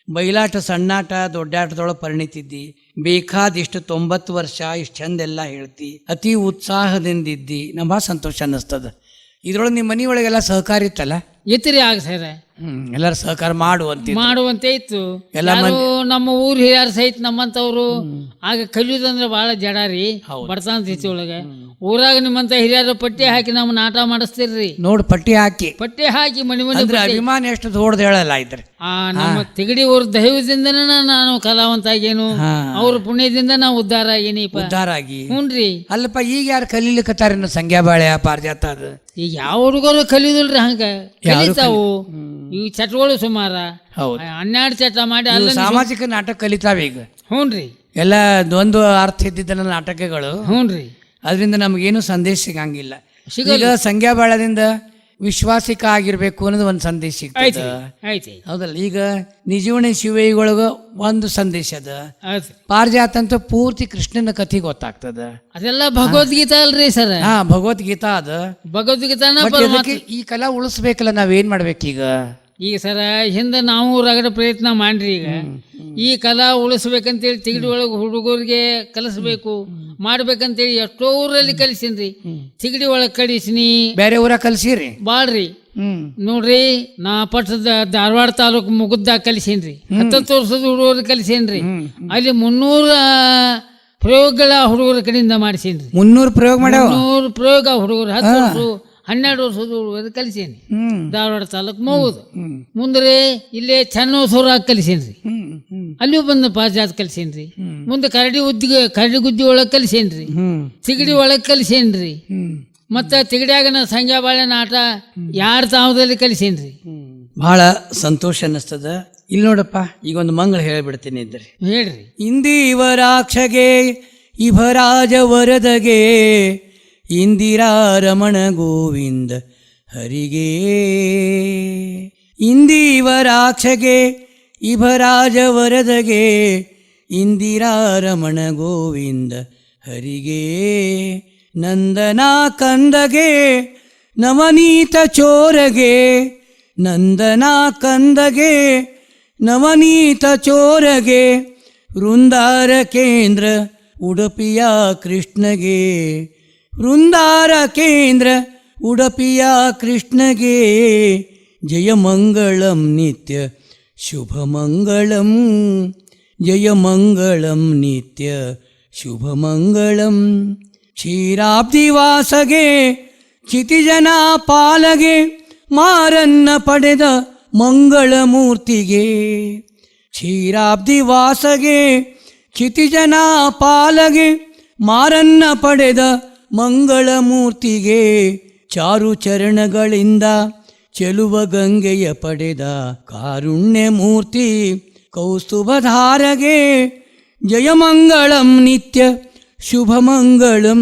ಬಯಲಾಟ, ಸಣ್ಣಾಟ, ದೊಡ್ಡಾಟದೊಳಗೆ ಪರಿಣಿತಿದ್ದಿ, ಬೇಕಾದಿಷ್ಟು 90 ವರ್ಷ ಇಷ್ಟು ಚಂದೆಲ್ಲ ಹೇಳ್ತಿ, ಅತಿ ಉತ್ಸಾಹದಿಂದಿದ್ದಿ. ನಮ್ಗೆ ಭಾಳ ಸಂತೋಷ ಅನ್ನಿಸ್ತದ. ಇದ್ರೊಳಗೆ ನಿಮ್ಮ ಮನೆಯೊಳಗೆಲ್ಲ ಸಹಕಾರ ಇತ್ತಲ್ಲ? ಇತ್ರಿ. ಆಗ ಸರ್ ಎಲ್ಲರೂ ಸಹಕಾರ ಮಾಡುವಂತೆ ಇತ್ತು. ನಮ್ಮ ಊರ್ ಹಿರಿಯರು ಸಹಿತ ನಮ್ಮಂತವ್ರು ಆಗ ಕಲಿಯೋದಂದ್ರೆ ಬಹಳ ಜಡ ರೀ. ಬಡತನ ಸ್ಥಿತಿ ಒಳಗೆ ಊರಾಗ ನಿಮ್ಮಂತ ಹಿರಿಯರ ಪಟ್ಟಿ ಹಾಕಿ ನಮ್ಮನ್ನ ಆಟ ಮಾಡಿಸ್ತಿರ್ರಿ. ನೋಡ್, ಪಟ್ಟಿ ಹಾಕಿ ಮನೆ ಅಭಿಮಾನ ಎಷ್ಟು ದೊಡ್ಡದು ಹೇಳಲ್ಲ ಇದ್ರೆ. ನಮ್ಮ ತಿಗಡಿ ಊರ ದೈವದಿಂದನೇ ನಾನು ಕಲಾವಂತ ಆಗೇನು, ಅವ್ರ ಪುಣ್ಯದಿಂದ ನಾವು ಉದ್ಧಾರ ಆಗಿ. ಹ್ಞೂನ್ರಿ. ಅಲ್ಲಪ್ಪ, ಈಗ ಯಾರು ಕಲೀಲಿಕ್ಕತ್ತಾರ ಸಂಗ್ಯಾಬಾಳ್ಯ, ಪಾರಿಜಾತ? ಅದು ಈಗ ಯಾವ ಹುಡುಗರು ಕಲಿಯುದಿಲ್ರಿ. ಹಂಗ ಕಲಿತಾವು ಈ ಚಟಗಳು ಸುಮಾರ 12 ಚಟ ಮಾಡಿ ಸಾಮಾಜಿಕ ನಾಟಕ ಕಲಿತಾವ ಈಗ. ಹ್ಞೂನ್ರಿ. ಎಲ್ಲ ಒಂದು ಅರ್ಥ ಇದ್ದಿದ್ದ ನಾಟಕಗಳು. ಹ್ಞೂನ್ರಿ. ಅದರಿಂದ ನಮಗೇನು ಸಂದೇಶ ಸಿಗಂಗಿಲ್ಲ. ಈಗ ಸಂಗ್ಯಾಬಾಳ್ಯದಿಂದ ವಿಶ್ವಾಸಿಕ ಆಗಿರ್ಬೇಕು ಅನ್ನೋದು ಒಂದು ಸಂದೇಶ ಸಿಗ್ತದೆ, ಹೌದಲ್ಲ? ಈಗ ನಿಜವಣಿ ಶಿವೈಗೊಳಗ ಒಂದು ಸಂದೇಶ ಅದ. ಪಾರಿಜಾತ ಅಂತ ಪೂರ್ತಿ ಕೃಷ್ಣನ ಕಥೆ ಗೊತ್ತಾಗ್ತದ. ಅದೆಲ್ಲ ಭಗವದ್ಗೀತಾ ಅಲ್ರಿ ಸರ್? ಭಗವದ್ಗೀತಾ ಅದ. ಭಗವದ್ಗೀತಾನ ಈ ಕಲಾ ಉಳಿಸ್ಬೇಕಲ್ಲ, ನಾವೇನ್ ಮಾಡ್ಬೇಕೀಗ? ಈಗ ಸರ ಹಿಂದೆ ನಾವು ರಗಡ ಪ್ರಯತ್ನ ಮಾಡ್ರಿ. ಈಗ ಈ ಕಲಾ ಉಳಿಸ್ಬೇಕಂತೇಳಿ ತಿಗಡಿ ಒಳಗೆ ಹುಡುಗರಿಗೆ ಕಲಿಸ್ಬೇಕು ಮಾಡ್ಬೇಕಂತೇಳಿ ಎಷ್ಟೋ ಊರಲ್ಲಿ ಕಲಿಸೀನ್ರಿ. ತಿಗಡಿ ಒಳಗೆ ಕಲಿಸಿನಿ, ಬೇರೆ ಊರಾಗ ಕಲ್ಸಿರಿ? ಬಾಳ್ರಿ. ನೋಡ್ರಿ, ನಾ ಪಟ್ಟದ ಧಾರವಾಡ ತಾಲೂಕು ಮುಗುದ್ದಾಗ ಕಲಿಸೇನ್ರಿ. 10 ವರ್ಷದ ಹುಡುಗರು ಕಲಿಸೇನ್ರಿ. ಅಲ್ಲಿ 300 ಪ್ರಯೋಗಗಳ ಹುಡುಗರ ಕಡೆಯಿಂದ ಮಾಡಿಸೇನ್ರಿ. 300 ಪ್ರಯೋಗ ಮಾಡ್ಯಾವ? 300 ಪ್ರಯೋಗ ಹುಡುಗರು 10 ವರ್ಷ 12 ವರ್ಷದ ಹುಡುಗರು ಕಲಿಸೇನಿ. ಧಾರವಾಡ ತಾಲೂಕು ಮುಗುದು. ಮುಂದ್ರೆ ಇಲ್ಲೇ ಚನ್ನೋಸೂರಾಗ ಕಲಿಸೇನ್ರಿ. ಅಲ್ಲಿಯೂ ಬಂದು ಪಾಜಾತ್ ಕಲಿಸೇನ್ರಿ. ಮುಂದೆ ಕರಡಿ ಗುದ್ದಿ ಒಳಗೆ ಕಲಿಸೇನ್ರಿ. ತಿಗಡಿ ಒಳಗೆ ಕಲಿಸೇನ್ರಿ. ಮತ್ತು ತಿಗಡಿಯಾಗ ನಾ ಸಂಜೆ ಬಾಳೆನ ಆಟ ಯಾರು ತಾವದಲ್ಲಿ ಕಲಿಸೇನ್ರಿ. ಬಹಳ ಸಂತೋಷ ಅನ್ನಿಸ್ತದ. ಇಲ್ಲಿ ನೋಡಪ್ಪ, ಈಗ ಒಂದು ಮಂಗಳ ಹೇಳ್ಬಿಡ್ತೀನಿ ಇದ್ರಿ. ಹೇಳ್ರಿ. ಇಂದಿವರಾಕ್ಷಗೆ ಇಭರಾಜ ವರದಗೆ ಇಂದಿರಾ ರಮಣ ಗೋವಿಂದ ಹರಿಗೆ. ಇಂದಿವರಾಕ್ಷಗೆ ಇಭರಾಜ ವರದಗೆ ಇಂದಿರಾ ರಮಣ ಗೋವಿಂದ ಹರಿಗೆ. ನಂದನ ಕಂದಗೆ ನವನೀತ ಚೋರಗೆ ನಂದನ ಕಂದಗೆ ನವನೀತ ಚೋರಗೆ ವೃಂದಾರ ಕೇಂದ್ರ ಉಡುಪಿಯ ಕೃಷ್ಣಗೆ ವೃಂದಾರ ಕೇಂದ್ರ ಉಡುಪಿಯ ಕೃಷ್ಣಗೆ ಜಯ ಮಂಗಳಂ ನಿತ್ಯ ಶುಭ ಮಂಗಳಂ ಜಯ ಮಂಗಳಂ ನಿತ್ಯ ಶುಭ ಮಂಗಳಂ. ಕ್ಷೀರಾಬ್ದಿವಾಸಗೆ ಕ್ಷಿತಿಜನ ಪಾಲಗೆ ಮಾರನ್ನ ಪಡೆದ ಮಂಗಳಮೂರ್ತಿಗೆ. ಕ್ಷೀರಾಬ್ದಿವಾಸಗೆ ಕ್ಷಿತಿಜನ ಪಾಲಗೆ ಮಾರನ್ನ ಪಡೆದ ಮಂಗಳಮೂರ್ತಿಗೆ. ಚಾರು ಚರಣಗಳಿಂದ ಚೆಲುವ ಗಂಗೆಯ ಪಡೆದ ಕಾರುಣ್ಯ ಮೂರ್ತಿ ಕೌಸ್ತುಭಧಾರಗೆ ಜಯ ಮಂಗಳಂ ನಿತ್ಯ ಶುಭ ಮಂಗಳಂ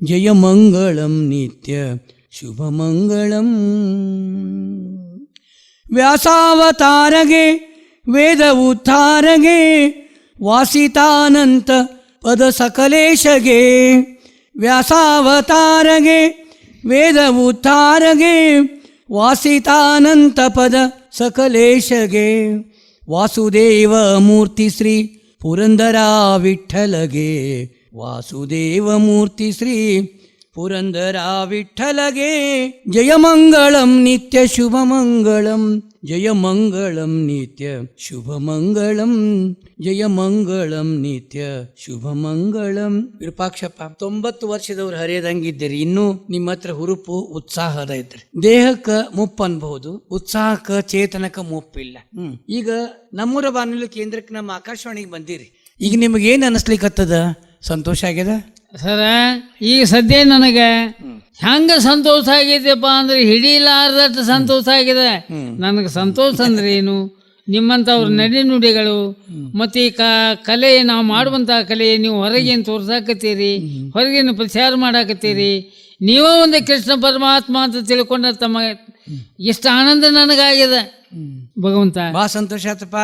ಜಯ ಮಂಗಳಂ ನಿತ್ಯ ಶುಭ ಮಂಗಳಂ. ವ್ಯಾಸಾವತಾರಗೆ ವೇದ ಉದ್ಧಾರಗೆ ವಾಸಿತಾನಂತ ಪದ ಸಕಲೇಶಗೆ. ವ್ಯಾಸಾವತಾರಗೆ ವೇದ ಉದ್ಧಾರಗೆ ವಾಸಿತಾನಂತ ಪದ ಸಕಲೇಶಗೆ. ವಾಸುದೇವ ಮೂರ್ತಿ ಶ್ರೀ ಪುರಂದರ ವಿಠ್ಠಲಗೆ ವಾಸುದೇವ ಮೂರ್ತಿ ಶ್ರೀ ಪುರಂದರ ವಿಠ್ಠಲಗೆ ಜಯ ಮಂಗಳಂ ನಿತ್ಯ ಶುಭ ಮಂಗಳಂ ಜಯ ಮಂಗಳಂ ನಿತ್ಯ ಶುಭ ಮಂಗಳಂ ಜಯ ಮಂಗಳಂ ನಿತ್ಯ ಶುಭ ಮಂಗಳಂ. ವಿರೂಪಾಕ್ಷಪ್ಪ, 90 ವರ್ಷದವ್ರು ಹರಿಯದಂಗಿದ್ದೀರಿ. ಇನ್ನೂ ನಿಮ್ಮ ಹತ್ರ ಹುರುಪು ಉತ್ಸಾಹದ ಇದ್ರಿ. ದೇಹಕ್ಕೆ ಮುಪ್ಪು ಅನ್ಬಹುದು, ಉತ್ಸಾಹಕ್ಕೆ ಚೇತನಕ್ಕೆ ಮುಪ್ಪಿಲ್ಲ. ಈಗ ನಮ್ಮೂರ ಬಾನುಲಿ ಕೇಂದ್ರಕ್ಕೆ ನಮ್ಮ ಆಕಾಶವಾಣಿಗೆ ಬಂದಿರಿ. ಈಗ ನಿಮ್ಗೆ ಏನ್ ಅನಿಸ್ಲಿಕ್ಕತ್ತದ? ಸಂತೋಷ ಆಗ್ಯದ ಸರ? ಈಗ ಸದ್ಯ ನನಗೆ ಹೆಂಗ ಸಂತೋಷ ಆಗಿದೆಪ್ಪ ಅಂದ್ರೆ ಹಿಡಿಲಾರ್ದಷ್ಟು ಸಂತೋಷ ಆಗಿದೆ. ನನಗೆ ಸಂತೋಷ ಅಂದ್ರೆ ಏನು? ನಿಮ್ಮಂಥವ್ರ ನಡೆ ನುಡಿಗಳು ಮತ್ತು ಈ ಕಲೆ, ನಾವು ಮಾಡುವಂತಹ ಕಲೆ ನೀವು ಹೊರಗೇನು ತೋರ್ಸಾಕತ್ತೀರಿ, ಹೊರಗೇನು ಪ್ರಚಾರ ಮಾಡಾಕತ್ತೀರಿ. ನೀವೇ ಒಂದು ಕೃಷ್ಣ ಪರಮಾತ್ಮ ಅಂತ ತಿಳ್ಕೊಂಡ್ರೆ ತಮ್ಮ ಎಷ್ಟು ಆನಂದ ನನಗಾಗಿದೆ ಭಗವಂತ. ಭಾಳ ಸಂತೋಷ ಆತಪ್ಪ.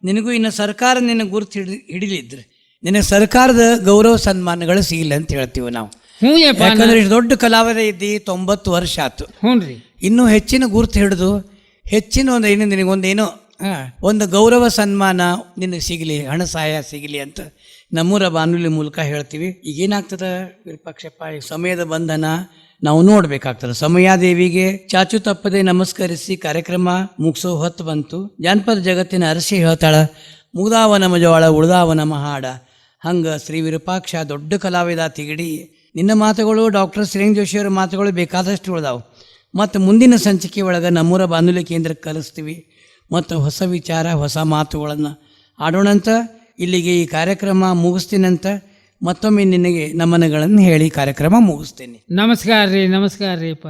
ನಿನಗೂ ಇನ್ನು ಸರ್ಕಾರ ನಿನಗೆ ಗುರುತು ಹಿಡಿಲಿದ್ರೆ ನಿನಗೆ ಸರ್ಕಾರದ ಗೌರವ ಸನ್ಮಾನಗಳು ಸಿಗಿಲ್ಲ ಅಂತ ಹೇಳ್ತೀವಿ ನಾವು. ಯಾಕಂದ್ರೆ ಇಷ್ಟು ದೊಡ್ಡ ಕಲಾವಿದ ಇದ್ದಿ, 90 ವರ್ಷ ಆಯ್ತು. ಹ್ಞೂ ರೀ. ಇನ್ನೂ ಹೆಚ್ಚಿನ ಗುರುತು ಹಿಡಿದು ಹೆಚ್ಚಿನ ನಿನಗೊಂದೇನೋ ಒಂದು ಗೌರವ ಸನ್ಮಾನ ನಿನಗೆ ಸಿಗಲಿ, ಹಣ ಸಹಾಯ ಸಿಗಲಿ ಅಂತ ನಮ್ಮೂರ ಬಾನುಲಿ ಮೂಲಕ ಹೇಳ್ತೀವಿ. ಈಗೇನಾಗ್ತದ ವಿರೂಪಾಕ್ಷಪ್ಪ, ಈ ಸಮಯದ ಬಂಧನ ನಾವು ನೋಡ್ಬೇಕಾಗ್ತದೆ. ಸಮಯಾದೇವಿಗೆ ಚಾಚು ತಪ್ಪದೆ ನಮಸ್ಕರಿಸಿ ಕಾರ್ಯಕ್ರಮ ಮುಗಿಸೋ ಹೊತ್ತು ಬಂತು. ಜಾನಪದ ಜಗತ್ತಿನ ಅರಸಿ ಹೇಳ್ತಾಳ, ಮುಗ್ದಾವ ನಮ ಜೋಳ ಉಳ್ದಾವ ನಮ ಹಾಡ. ಹಂಗೆ ಶ್ರೀ ವಿರೂಪಾಕ್ಷ ದೊಡ್ಡ ಕಲಾವಿದ ತಿಗಡಿ. ನಿನ್ನ ಮಾತುಗಳು, ಡಾಕ್ಟರ್ ಶ್ರೀರಂಗ ಜೋಶಿಯವರ ಮಾತುಗಳು ಬೇಕಾದಷ್ಟು ಉಳ್ದಾವು. ಮತ್ತು ಮುಂದಿನ ಸಂಚಿಕೆ ಒಳಗೆ ನಮ್ಮೂರ ಬಾನುಲಿ ಕೇಂದ್ರಕ್ಕೆ ಕಲಿಸ್ತೀವಿ ಮತ್ತು ಹೊಸ ವಿಚಾರ, ಹೊಸ ಮಾತುಗಳನ್ನು ಆಡೋಣಂತ. ಇಲ್ಲಿಗೆ ಈ ಕಾರ್ಯಕ್ರಮ ಮುಗಿಸ್ತೀನಂತ ಮತ್ತೊಮ್ಮೆ ನಿನಗೆ ನಮನಗಳನ್ನು ಹೇಳಿ ಕಾರ್ಯಕ್ರಮ ಮುಗಿಸ್ತೇನೆ. ನಮಸ್ಕಾರ ರೀ. ನಮಸ್ಕಾರ ರೀಪ್ಪ.